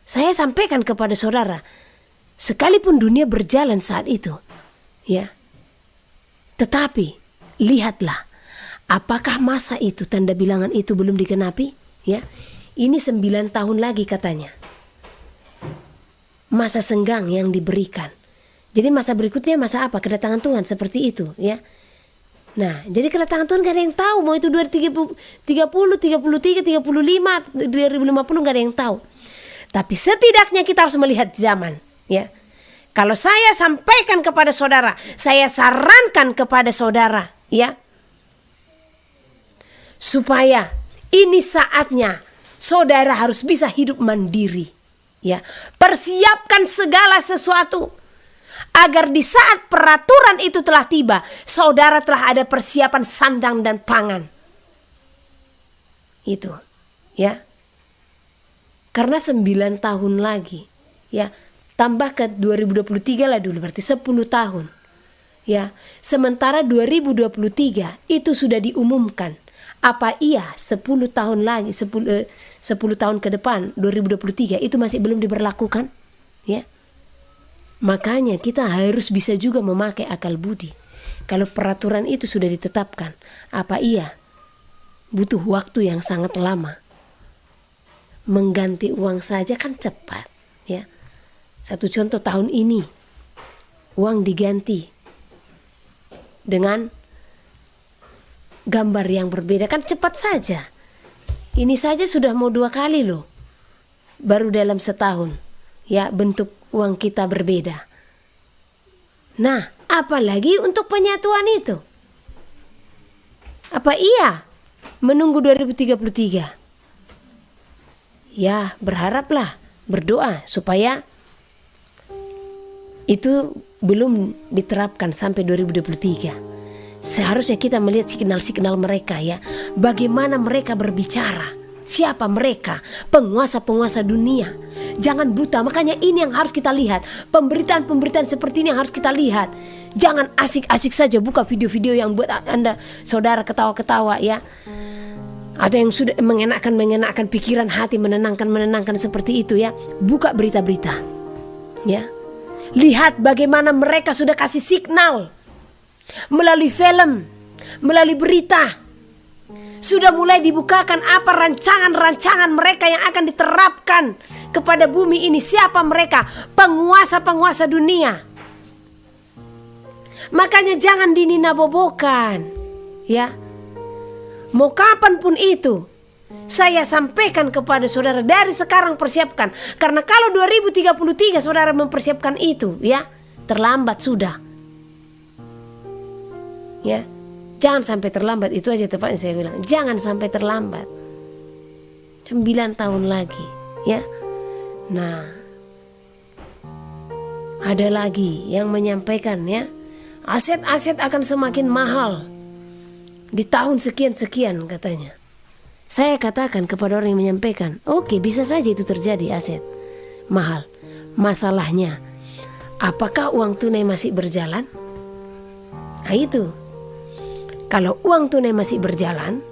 Saya sampaikan kepada saudara, sekalipun dunia berjalan saat itu, ya. Tetapi lihatlah, apakah masa itu, tanda bilangan itu belum digenapi? Ya. Ini 9 tahun lagi katanya. Masa senggang yang diberikan. Jadi masa berikutnya masa apa? Kedatangan Tuhan seperti itu, ya. Nah, jadi kedatangan Tuhan gak ada yang tahu. Mau itu 2030, 33, 35, 2050 gak ada yang tahu. Tapi setidaknya kita harus melihat zaman, ya. Kalau saya sampaikan kepada saudara, saya sarankan kepada saudara, ya, supaya ini saatnya saudara harus bisa hidup mandiri, ya. Persiapkan segala sesuatu agar di saat peraturan itu telah tiba, saudara telah ada persiapan sandang dan pangan. Itu, ya. Karena 9 tahun lagi, ya, tambah ke 2023 lah dulu, berarti 10 tahun. Ya, sementara 2023 itu sudah diumumkan. Apa iya 10 tahun lagi, 10 tahun ke depan 2023 itu masih belum diberlakukan, ya. Makanya kita harus bisa juga memakai akal budi. Kalau peraturan itu sudah ditetapkan, apa iya butuh waktu yang sangat lama? Mengganti uang saja kan cepat, ya. Satu contoh, tahun ini uang diganti dengan gambar yang berbeda kan cepat saja. Ini saja sudah mau 2 kali loh, baru dalam setahun, ya, bentuk uang kita berbeda. Nah, apalagi untuk penyatuan itu? Apa iya menunggu 2033? Ya, berharaplah, berdoa supaya itu belum diterapkan sampai 2023. Seharusnya kita melihat signal-signal mereka, ya. Bagaimana mereka berbicara. Siapa mereka? Penguasa-penguasa dunia. Jangan buta, makanya ini yang harus kita lihat. Pemberitaan-pemberitaan seperti ini yang harus kita lihat. Jangan asik-asik saja buka video-video yang buat Anda, saudara, ketawa-ketawa, ya. Atau yang sudah mengenakan pikiran hati, menenangkan seperti itu, ya. Buka berita-berita, ya. Lihat bagaimana mereka sudah kasih signal melalui film, melalui berita. Sudah mulai dibukakan apa rancangan-rancangan mereka yang akan diterapkan kepada bumi ini. Siapa mereka? Penguasa-penguasa dunia. Makanya jangan dininabobokan, ya. Mau kapanpun itu, saya sampaikan kepada saudara dari sekarang persiapkan. Karena kalau 2033 saudara mempersiapkan itu, ya, terlambat sudah. Ya. Jangan sampai terlambat, itu aja tepatnya saya bilang. Jangan sampai terlambat. 9 tahun lagi, ya. Nah, ada lagi yang menyampaikan, ya, aset-aset akan semakin mahal di tahun sekian-sekian katanya. Saya katakan kepada orang yang menyampaikan, oke, bisa saja itu terjadi, aset mahal. Masalahnya, apakah uang tunai masih berjalan? Nah itu. Kalau uang tunai masih berjalan,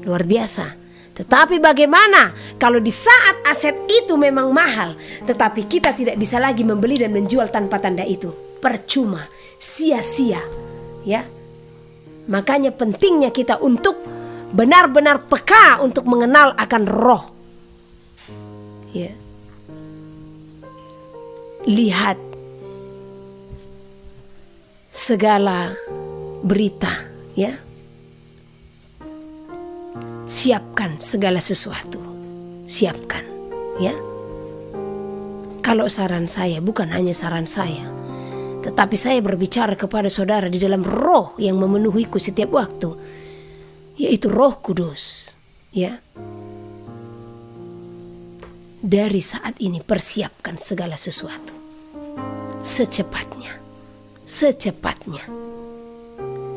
luar biasa. Tetapi bagaimana kalau di saat aset itu memang mahal, tetapi kita tidak bisa lagi membeli dan menjual tanpa tanda itu? Percuma, sia-sia, ya. Makanya pentingnya kita untuk benar-benar peka untuk mengenal akan roh. Ya. Lihat segala berita, ya. Siapkan segala sesuatu. Siapkan, ya. Kalau saran saya, bukan hanya saran saya, tetapi saya berbicara kepada saudara di dalam roh yang memenuhiku setiap waktu, yaitu Roh Kudus, ya. Dari saat ini persiapkan segala sesuatu secepatnya.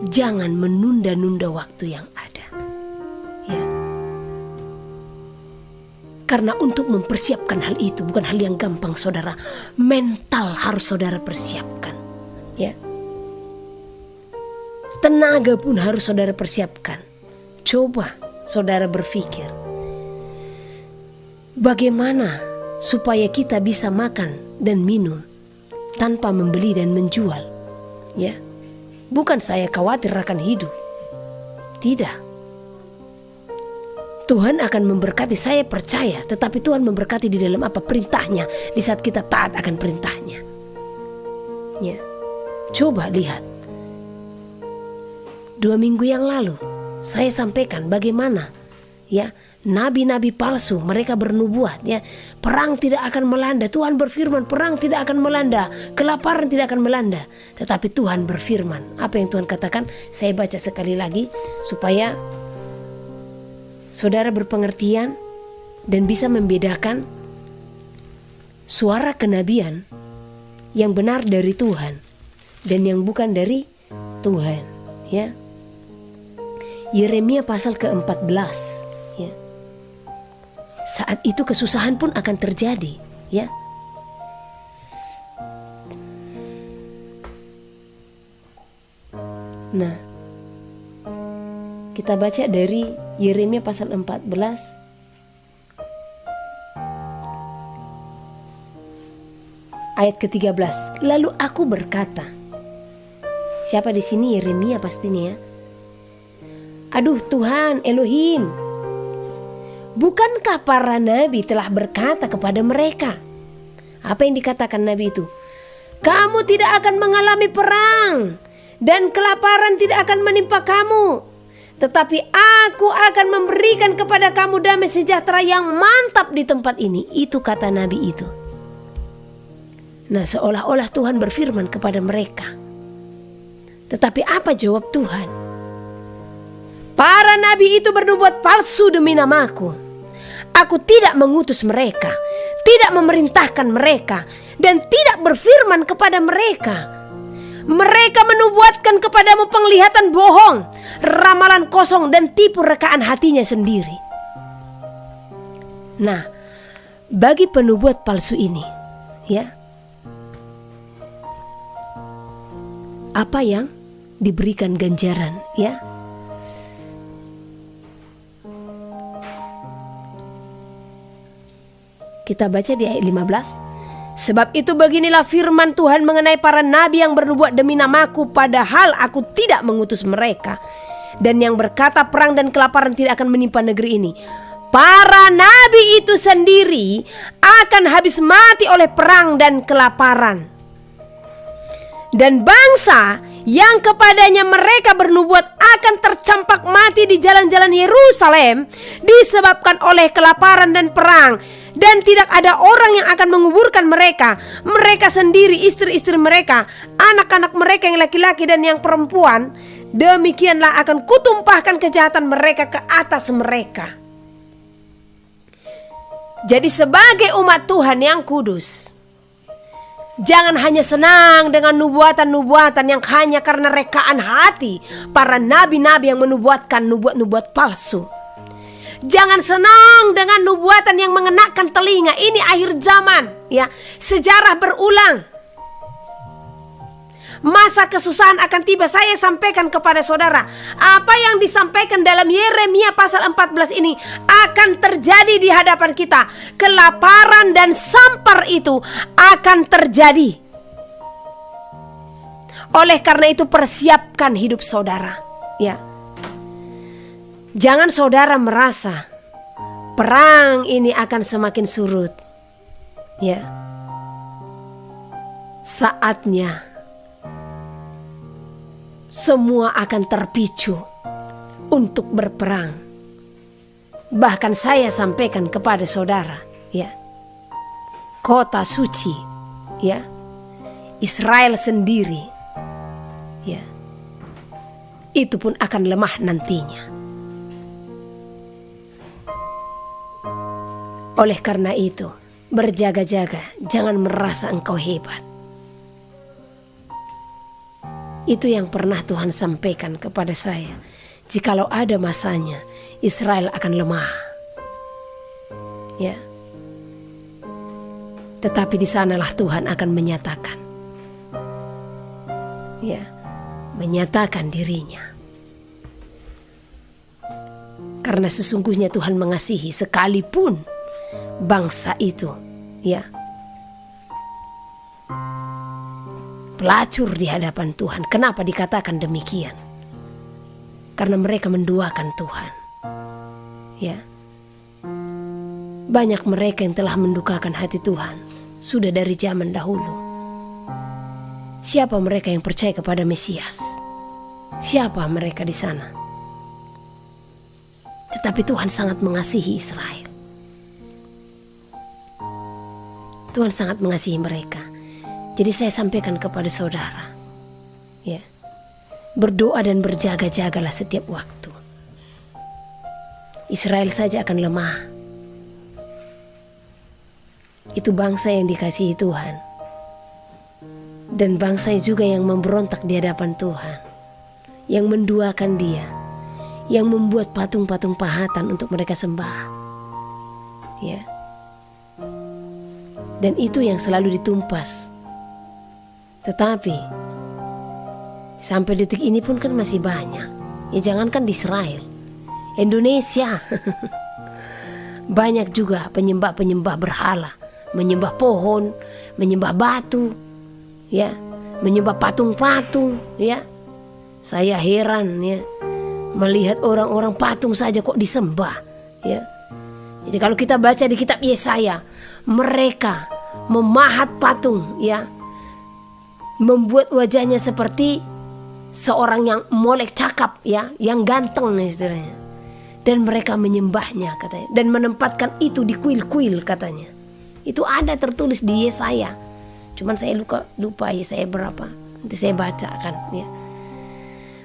Jangan menunda-nunda waktu yang ada, ya. Karena untuk mempersiapkan hal itu bukan hal yang gampang, saudara. Mental harus saudara persiapkan, ya. Tenaga pun harus saudara persiapkan. Coba saudara berpikir, bagaimana supaya kita bisa makan dan minum tanpa membeli dan menjual, ya. Bukan saya khawatir akan hidup, tidak. Tuhan akan memberkati, saya percaya. Tetapi Tuhan memberkati di dalam apa? Perintahnya. Di saat kita taat akan perintahnya, ya. Coba lihat, 2 minggu yang lalu saya sampaikan bagaimana, ya, nabi-nabi palsu mereka bernubuat, ya, perang tidak akan melanda. Tuhan berfirman perang tidak akan melanda, kelaparan tidak akan melanda. Tetapi Tuhan berfirman, apa yang Tuhan katakan? Saya baca sekali lagi supaya saudara berpengertian dan bisa membedakan suara kenabian yang benar dari Tuhan dan yang bukan dari Tuhan, ya. Yeremia pasal ke-14, ya. Saat itu kesusahan pun akan terjadi, ya. Nah, kita baca dari Yeremia pasal 14 ayat ke-13. Lalu aku berkata, siapa di sini? Yeremia pastinya, ya. Aduh Tuhan Elohim, bukankah para nabi telah berkata kepada mereka? Apa yang dikatakan nabi itu? Kamu tidak akan mengalami perang dan kelaparan tidak akan menimpa kamu, tetapi aku akan memberikan kepada kamu damai sejahtera yang mantap di tempat ini. Itu kata nabi itu. Nah, seolah-olah Tuhan berfirman kepada mereka. Tetapi apa jawab Tuhan? Para nabi itu bernubuat palsu demi namaku. Aku tidak mengutus mereka, tidak memerintahkan mereka, dan tidak berfirman kepada mereka. Mereka menubuatkan kepadamu penglihatan bohong, ramalan kosong, dan tipu rekaan hatinya sendiri. Nah, bagi penubuat palsu ini, ya, apa yang diberikan ganjaran, ya? Kita baca di ayat 15. Sebab itu beginilah firman Tuhan mengenai para nabi yang bernubuat demi namaku, padahal aku tidak mengutus mereka. dan yang berkata perang dan kelaparan tidak akan menimpa negeri ini. Para nabi itu sendiri akan habis mati oleh perang dan kelaparan. Dan bangsa yang kepadanya mereka bernubuat akan tercampak mati di jalan-jalan Yerusalem disebabkan oleh kelaparan dan perang. Dan tidak ada orang yang akan menguburkan mereka. Mereka sendiri, istri-istri mereka, anak-anak mereka yang laki-laki dan yang perempuan. Demikianlah akan kutumpahkan kejahatan mereka ke atas mereka. Jadi sebagai umat Tuhan yang kudus, jangan hanya senang dengan nubuatan-nubuatan yang hanya karena rekaan hati para nabi-nabi yang menubuatkan nubuat-nubuat palsu. Jangan senang dengan nubuatan yang mengenakan telinga. Ini akhir zaman, ya. Sejarah berulang. Masa kesusahan akan tiba. Saya sampaikan kepada saudara, apa yang disampaikan dalam Yeremia pasal 14 ini akan terjadi di hadapan kita. Kelaparan dan sampar itu akan terjadi. Oleh karena itu persiapkan hidup saudara, ya. Jangan saudara merasa perang ini akan semakin surut, ya. Saatnya semua akan terpicu untuk berperang. Bahkan saya sampaikan kepada saudara, ya, kota suci, ya, Israel sendiri, ya, itu pun akan lemah nantinya. Oleh karena itu, berjaga-jaga, jangan merasa engkau hebat. Itu yang pernah Tuhan sampaikan kepada saya. Jikalau ada masanya, Israel akan lemah, ya. Tetapi di sanalah Tuhan akan menyatakan, ya, menyatakan dirinya. Karena sesungguhnya Tuhan mengasihi sekalipun bangsa itu, ya, pelacur di hadapan Tuhan. Kenapa dikatakan demikian? Karena mereka menduakan Tuhan, ya. Banyak mereka yang telah mendukakan hati Tuhan sudah dari zaman dahulu. Siapa mereka yang percaya kepada Mesias? Siapa mereka di sana? Tetapi Tuhan sangat mengasihi Israel. Tuhan sangat mengasihi mereka. Jadi saya sampaikan kepada saudara, ya, berdoa dan berjaga-jagalah setiap waktu. Israel saja akan lemah. Itu bangsa yang dikasihi Tuhan. Dan bangsa juga yang memberontak di hadapan Tuhan. Yang menduakan Dia. Yang membuat patung-patung pahatan untuk mereka sembah. Ya. Dan itu yang selalu ditumpas. Tetapi sampai detik ini pun kan masih banyak. Ya jangankan di Israel, Indonesia banyak juga penyembah-penyembah berhala, menyembah pohon, menyembah batu, ya, menyembah patung-patung, ya. Saya heran, ya, melihat orang-orang patung saja kok disembah, ya. Jadi kalau kita baca di kitab Yesaya, mereka memahat patung, ya, membuat wajahnya seperti seorang yang molek cakap, ya, yang ganteng istilahnya. Dan mereka menyembahnya katanya, dan menempatkan itu di kuil-kuil katanya. Itu ada tertulis di Yesaya. Cuman saya lupa Yesaya berapa. Nanti saya bacakan, ya.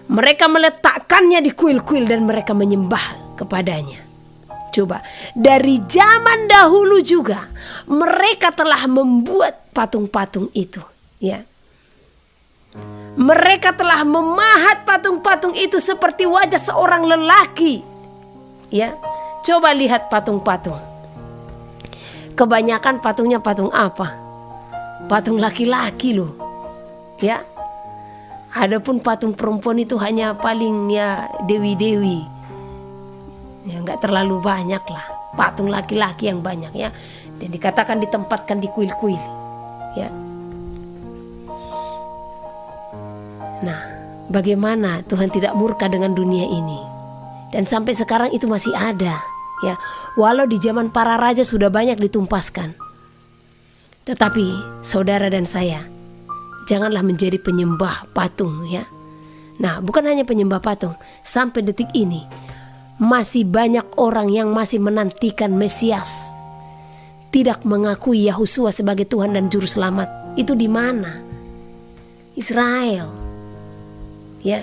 Mereka meletakkannya di kuil-kuil dan mereka menyembah kepadanya. Coba, dari zaman dahulu juga mereka telah membuat patung-patung itu, ya. Mereka telah memahat patung-patung itu seperti wajah seorang lelaki, ya. Coba lihat patung-patung. Kebanyakan patungnya patung apa? Patung laki-laki loh, ya. Adapun patung perempuan itu hanya paling, ya, dewi-dewi, ya, nggak terlalu banyak lah. Patung laki-laki yang banyak, ya. Dan dikatakan ditempatkan di kuil-kuil, ya. Nah, bagaimana Tuhan tidak murka dengan dunia ini. Dan sampai sekarang itu masih ada, ya. Walau di zaman para raja sudah banyak ditumpaskan. Tetapi saudara dan saya, janganlah menjadi penyembah patung, ya. Nah, bukan hanya penyembah patung, sampai detik ini masih banyak orang yang masih menantikan Mesias, tidak mengakui Yahusua sebagai Tuhan dan Juru Selamat. Itu di mana? Israel, ya.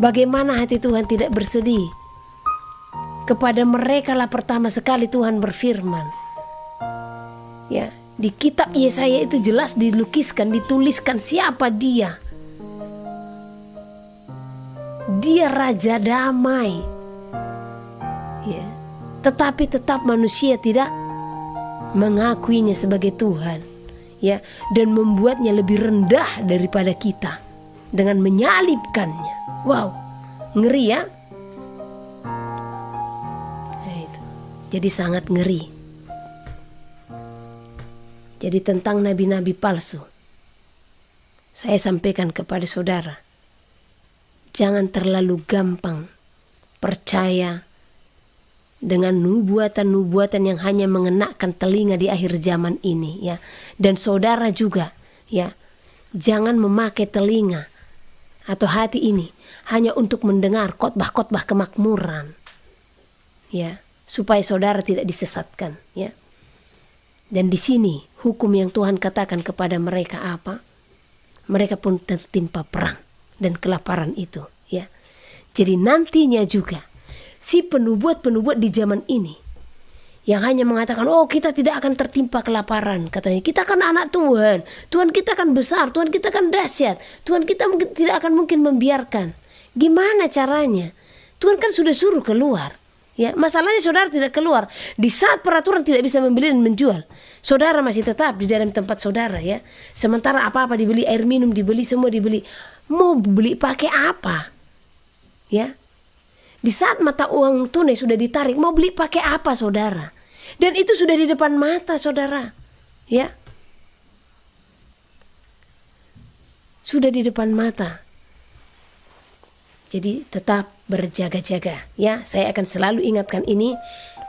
Bagaimana hati Tuhan tidak bersedih? Kepada mereka lah pertama sekali Tuhan berfirman. Ya, di kitab Yesaya itu jelas dilukiskan, dituliskan siapa dia. Dia Raja Damai. Ya, tetapi tetap manusia tidak mengakuinya sebagai Tuhan, ya, dan membuatnya lebih rendah daripada kita dengan menyalibkannya. Wow, ngeri ya. Nah, itu. Jadi sangat ngeri. Jadi tentang nabi-nabi palsu, saya sampaikan kepada saudara, jangan terlalu gampang percaya dengan nubuatan-nubuatan yang hanya mengenakan telinga di akhir zaman ini, ya. Dan saudara juga, ya, jangan memakai telinga atau hati ini hanya untuk mendengar khotbah-khotbah kemakmuran, ya, supaya saudara tidak disesatkan, ya. Dan di sini hukum yang Tuhan katakan kepada mereka apa? Mereka pun tertimpa perang dan kelaparan itu, ya. Jadi nantinya juga si penubuat-penubuat di zaman ini yang hanya mengatakan, oh kita tidak akan tertimpa kelaparan, katanya kita kan anak Tuhan, Tuhan kita kan besar, Tuhan kita kan dahsyat, Tuhan kita tidak akan mungkin membiarkan. Gimana caranya? Tuhan kan sudah suruh keluar, ya. Masalahnya saudara tidak keluar. Di saat peraturan tidak bisa membeli dan menjual, saudara masih tetap di dalam tempat saudara, ya. Sementara apa-apa dibeli, air minum dibeli, semua dibeli. Mau beli pakai apa? Ya. Di saat mata uang tunai sudah ditarik, mau beli pakai apa saudara? Dan itu sudah di depan mata saudara, ya. Sudah di depan mata. Jadi tetap berjaga-jaga, ya. Saya akan selalu ingatkan ini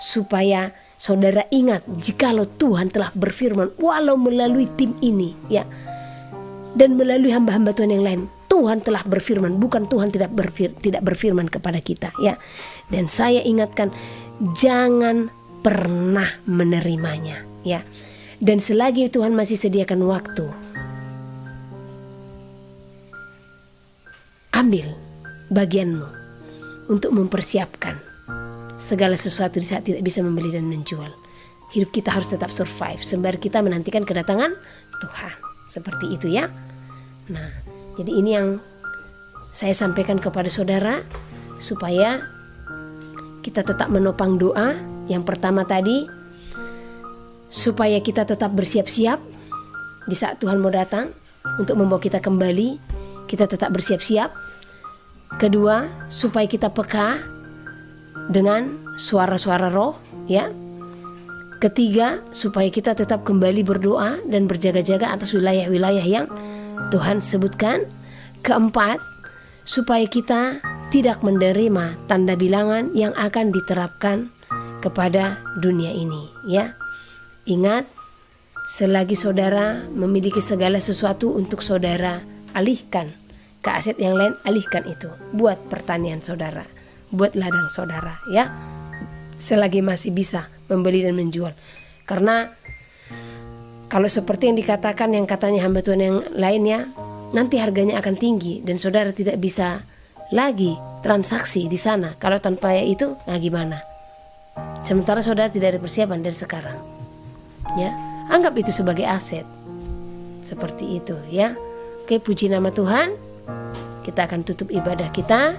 supaya saudara ingat, jikalau Tuhan telah berfirman walau melalui tim ini, ya, dan melalui hamba-hamba Tuhan yang lain, Tuhan telah berfirman, bukan Tuhan tidak berfirman kepada kita, ya. Dan saya ingatkan, jangan pernah menerimanya, ya. Dan selagi Tuhan masih sediakan waktu, ambil bagianmu untuk mempersiapkan segala sesuatu di saat tidak bisa membeli dan menjual. Hidup kita harus tetap survive sembari kita menantikan kedatangan Tuhan. Seperti itu, ya. Nah, jadi ini yang saya sampaikan kepada saudara supaya kita tetap menopang doa. Yang pertama tadi, supaya kita tetap bersiap-siap di saat Tuhan mau datang untuk membawa kita kembali, kita tetap bersiap-siap. Kedua, supaya kita peka dengan suara-suara roh, ya. Ketiga, supaya kita tetap kembali berdoa dan berjaga-jaga atas wilayah-wilayah yang Tuhan sebutkan. Keempat, supaya kita tidak menerima tanda bilangan yang akan diterapkan kepada dunia ini, ya. Ingat, selagi saudara memiliki segala sesuatu untuk saudara alihkan ke aset yang lain, alihkan itu buat pertanian saudara, buat ladang saudara, ya. Selagi masih bisa membeli dan menjual. Karena kalau seperti yang dikatakan yang katanya hamba Tuhan yang lainnya, nanti harganya akan tinggi dan saudara tidak bisa lagi transaksi di sana. Kalau tanpa itu, nah gimana? Sementara saudara tidak ada persiapan dari sekarang, ya. Anggap itu sebagai aset. Seperti itu, ya. Oke, puji nama Tuhan. Kita akan tutup ibadah kita.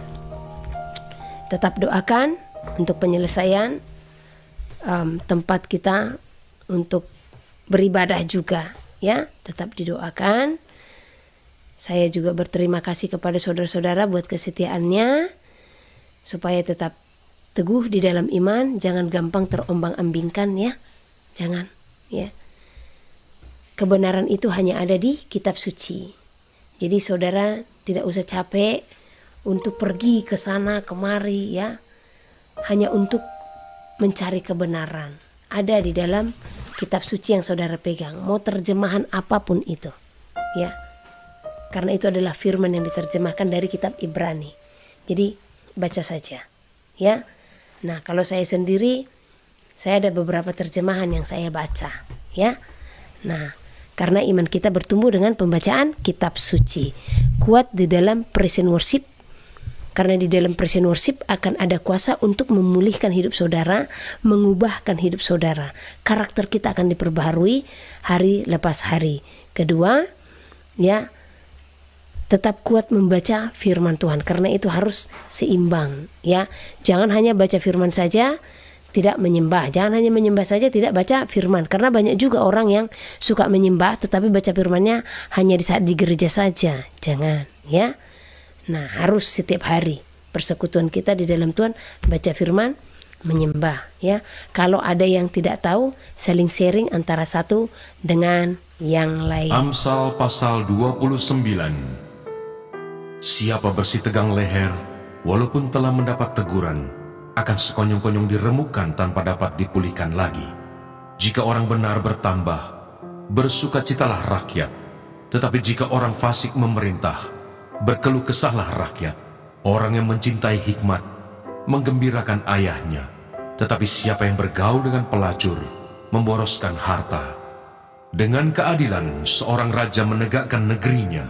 Tetap doakan untuk penyelesaian tempat kita untuk beribadah juga, ya. Tetap didoakan. Saya juga berterima kasih kepada saudara-saudara buat kesetiaannya, supaya tetap teguh di dalam iman, jangan gampang terombang-ambingkan, ya. Jangan, ya. Kebenaran itu hanya ada di kitab suci. Jadi saudara tidak usah capek untuk pergi ke sana kemari ya, hanya untuk mencari kebenaran. Ada di dalam kitab suci yang saudara pegang, mau terjemahan apapun itu ya. Karena itu adalah firman yang diterjemahkan dari kitab Ibrani. Jadi baca saja ya. Nah, kalau saya sendiri, saya ada beberapa terjemahan yang saya baca ya. Nah, karena iman kita bertumbuh dengan pembacaan kitab suci. Kuat di dalam praise and worship. Karena di dalam praise and worship akan ada kuasa untuk memulihkan hidup saudara, mengubahkan hidup saudara. Karakter kita akan diperbaharui hari lepas hari. Kedua, ya, tetap kuat membaca firman Tuhan, karena itu harus seimbang ya. Jangan hanya baca firman saja tidak menyembah, jangan hanya menyembah saja tidak baca firman, karena banyak juga orang yang suka menyembah tetapi baca firmannya hanya di saat di gereja saja. Jangan ya. Nah, harus setiap hari persekutuan kita di dalam Tuhan, baca firman, menyembah ya. Kalau ada yang tidak tahu, saling sharing antara satu dengan yang lain. Amsal pasal 29. Siapa bersih tegang leher, walaupun telah mendapat teguran, akan sekonyong-konyong diremukkan tanpa dapat dipulihkan lagi. Jika orang benar bertambah, bersukacitalah rakyat. Tetapi jika orang fasik memerintah, berkeluh kesahlah rakyat. Orang yang mencintai hikmat, menggembirakan ayahnya. Tetapi siapa yang bergaul dengan pelacur, memboroskan harta. Dengan keadilan, seorang raja menegakkan negerinya.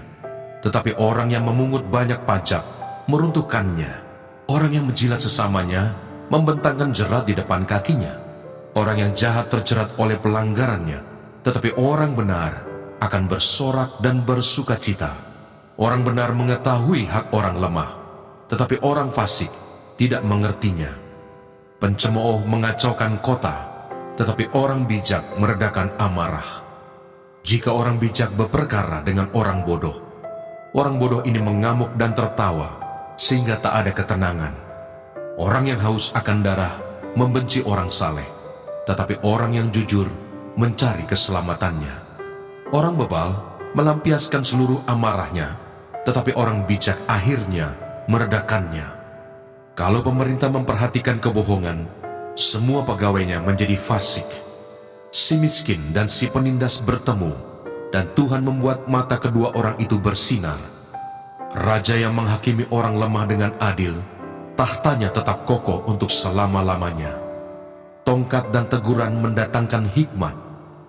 Tetapi orang yang memungut banyak pajak, meruntuhkannya. Orang yang menjilat sesamanya, membentangkan jerat di depan kakinya. Orang yang jahat terjerat oleh pelanggarannya, tetapi orang benar akan bersorak dan bersukacita. Orang benar mengetahui hak orang lemah, tetapi orang fasik tidak mengertinya. Pencemooh mengacaukan kota, tetapi orang bijak meredakan amarah. Jika orang bijak berperkara dengan orang bodoh, orang bodoh ini mengamuk dan tertawa, sehingga tak ada ketenangan. Orang yang haus akan darah membenci orang saleh, tetapi orang yang jujur mencari keselamatannya. Orang bebal melampiaskan seluruh amarahnya, tetapi orang bijak akhirnya meredakannya. Kalau pemerintah memperhatikan kebohongan, semua pegawainya menjadi fasik. Si miskin dan si penindas bertemu, dan Tuhan membuat mata kedua orang itu bersinar. Raja yang menghakimi orang lemah dengan adil, tahtanya tetap kokoh untuk selama-lamanya. Tongkat dan teguran mendatangkan hikmat,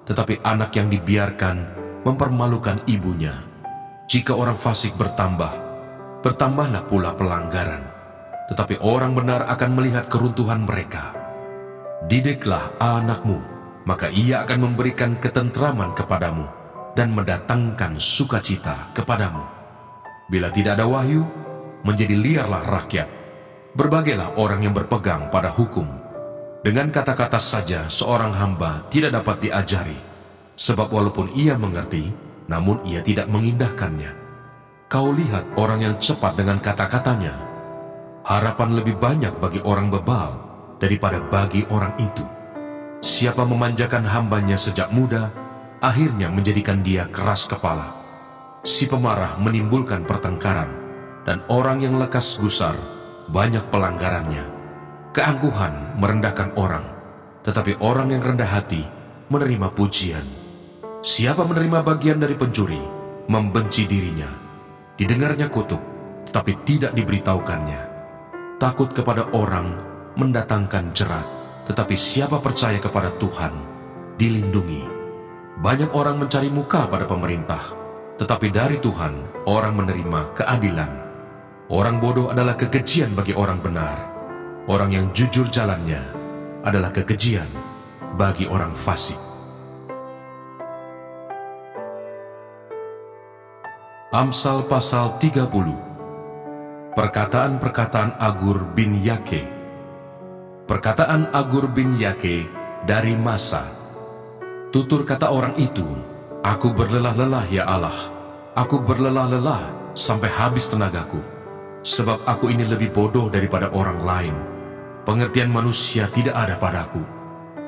tetapi anak yang dibiarkan mempermalukan ibunya. Jika orang fasik bertambah, bertambahlah pula pelanggaran, tetapi orang benar akan melihat keruntuhan mereka. Didiklah anakmu, maka ia akan memberikan ketentraman kepadamu dan mendatangkan sukacita kepadamu. Bila tidak ada wahyu, menjadi liarlah rakyat. Berbagailah orang yang berpegang pada hukum. Dengan kata-kata saja seorang hamba tidak dapat diajari, sebab walaupun ia mengerti, namun ia tidak mengindahkannya. Kau lihat orang yang cepat dengan kata-katanya. Harapan lebih banyak bagi orang bebal daripada bagi orang itu. Siapa memanjakan hambanya sejak muda, akhirnya menjadikan dia keras kepala. Si pemarah menimbulkan pertengkaran, dan orang yang lekas gusar banyak pelanggarannya. Keangkuhan merendahkan orang, tetapi orang yang rendah hati menerima pujian. Siapa menerima bagian dari pencuri, membenci dirinya. Didengarnya kutuk, tetapi tidak diberitahukannya. Takut kepada orang mendatangkan jerat, tetapi siapa percaya kepada Tuhan, dilindungi. Banyak orang mencari muka pada pemerintah, tetapi dari Tuhan orang menerima keadilan. Orang bodoh adalah kekejian bagi orang benar. Orang yang jujur jalannya adalah kekejian bagi orang fasik. Amsal pasal 30. Perkataan-perkataan Agur bin Yake. Perkataan Agur bin Yake dari Masa. Tutur kata orang itu, aku berlelah-lelah ya Allah, aku berlelah-lelah sampai habis tenagaku, sebab aku ini lebih bodoh daripada orang lain. Pengertian manusia tidak ada padaku,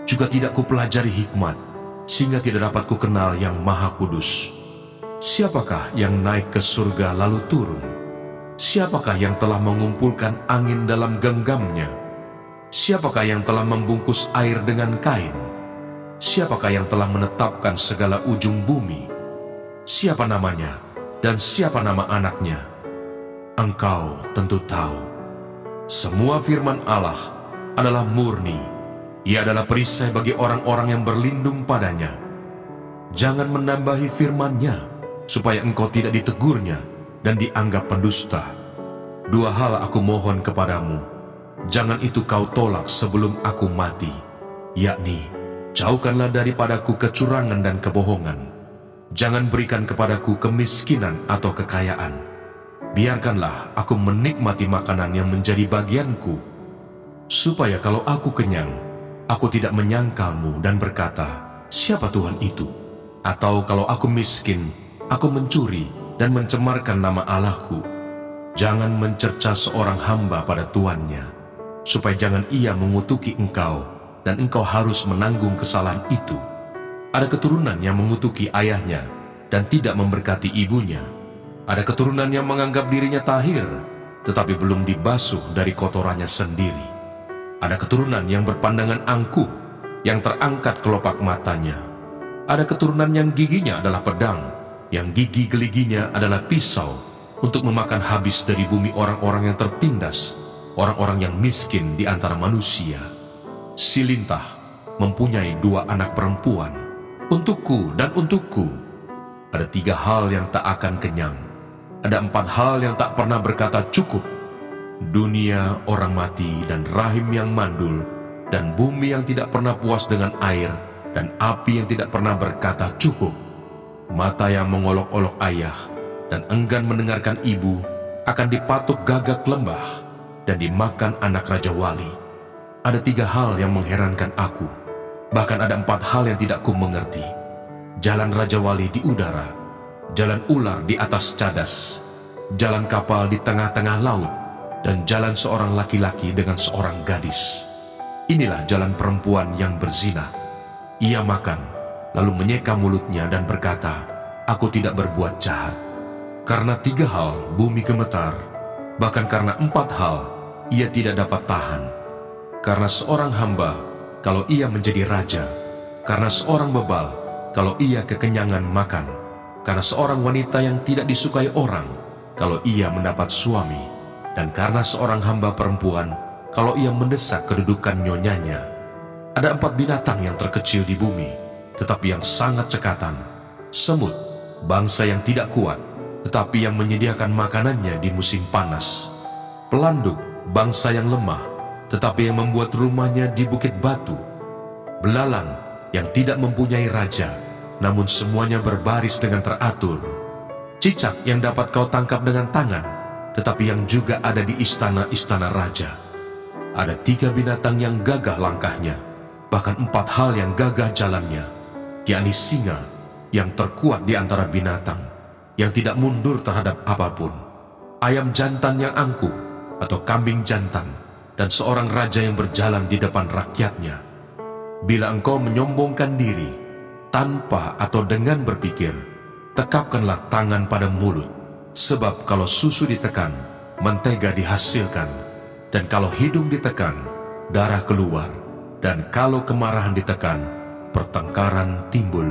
juga tidak kupelajari hikmat, sehingga tidak dapat kukenal yang Maha Kudus. Siapakah yang naik ke surga lalu turun? Siapakah yang telah mengumpulkan angin dalam genggamnya? Siapakah yang telah membungkus air dengan kain? Siapakah yang telah menetapkan segala ujung bumi? Siapa namanya dan siapa nama anaknya? Engkau tentu tahu. Semua firman Allah adalah murni. Ia adalah perisai bagi orang-orang yang berlindung padanya. Jangan menambahi firman-Nya, supaya engkau tidak ditegurnya dan dianggap pendusta. Dua hal aku mohon kepadamu, jangan itu kau tolak sebelum aku mati, yakni, jauhkanlah daripadaku kecurangan dan kebohongan. Jangan berikan kepadaku kemiskinan atau kekayaan. Biarkanlah aku menikmati makanan yang menjadi bagianku, supaya kalau aku kenyang, aku tidak menyangkalmu dan berkata, siapa Tuhan itu? Atau kalau aku miskin, aku mencuri dan mencemarkan nama Allahku. Jangan mencerca seorang hamba pada tuannya, supaya jangan ia mengutuki engkau, dan engkau harus menanggung kesalahan itu. Ada keturunan yang mengutuki ayahnya, dan tidak memberkati ibunya. Ada keturunan yang menganggap dirinya tahir, tetapi belum dibasuh dari kotorannya sendiri. Ada keturunan yang berpandangan angkuh, yang terangkat kelopak matanya. Ada keturunan yang giginya adalah pedang, yang gigi geliginya adalah pisau, untuk memakan habis dari bumi orang-orang yang tertindas, orang-orang yang miskin di antara manusia. Si lintah mempunyai 2 anak perempuan, untukku dan untukku. Ada 3 hal yang tak akan kenyang, ada 4 hal yang tak pernah berkata cukup. Dunia orang mati dan rahim yang mandul, dan bumi yang tidak pernah puas dengan air, dan api yang tidak pernah berkata cukup. Mata yang mengolok-olok ayah dan enggan mendengarkan ibu akan dipatuk gagak lembah dan dimakan anak Raja Wali. Ada 3 hal yang mengherankan aku, bahkan ada 4 hal yang tidak ku mengerti. Jalan Raja Wali di udara, jalan ular di atas cadas, jalan kapal di tengah-tengah laut, dan jalan seorang laki-laki dengan seorang gadis. Inilah jalan perempuan yang berzina. Ia makan, lalu menyeka mulutnya dan berkata, aku tidak berbuat jahat. Karena 3 hal bumi gemetar, bahkan karena 4 hal ia tidak dapat tahan. Karena seorang hamba, kalau ia menjadi raja. Karena seorang bebal, kalau ia kekenyangan makan. Karena seorang wanita yang tidak disukai orang, kalau ia mendapat suami. Dan karena seorang hamba perempuan, kalau ia mendesak kedudukan nyonyanya. Ada 4 binatang yang terkecil di bumi, tetapi yang sangat cekatan. Semut, bangsa yang tidak kuat, tetapi yang menyediakan makanannya di musim panas. Pelanduk, bangsa yang lemah, tetapi yang membuat rumahnya di bukit batu. Belalang, yang tidak mempunyai raja, namun semuanya berbaris dengan teratur. Cicak yang dapat kau tangkap dengan tangan, tetapi yang juga ada di istana-istana raja. Ada 3 binatang yang gagah langkahnya, bahkan 4 hal yang gagah jalannya, yakni singa yang terkuat di antara binatang, yang tidak mundur terhadap apapun, ayam jantan yang angkuh atau kambing jantan, dan seorang raja yang berjalan di depan rakyatnya. Bila engkau menyombongkan diri, tanpa atau dengan berpikir, tekapkanlah tangan pada mulut, sebab kalau susu ditekan, mentega dihasilkan, dan kalau hidung ditekan, darah keluar, dan kalau kemarahan ditekan, pertengkaran timbul.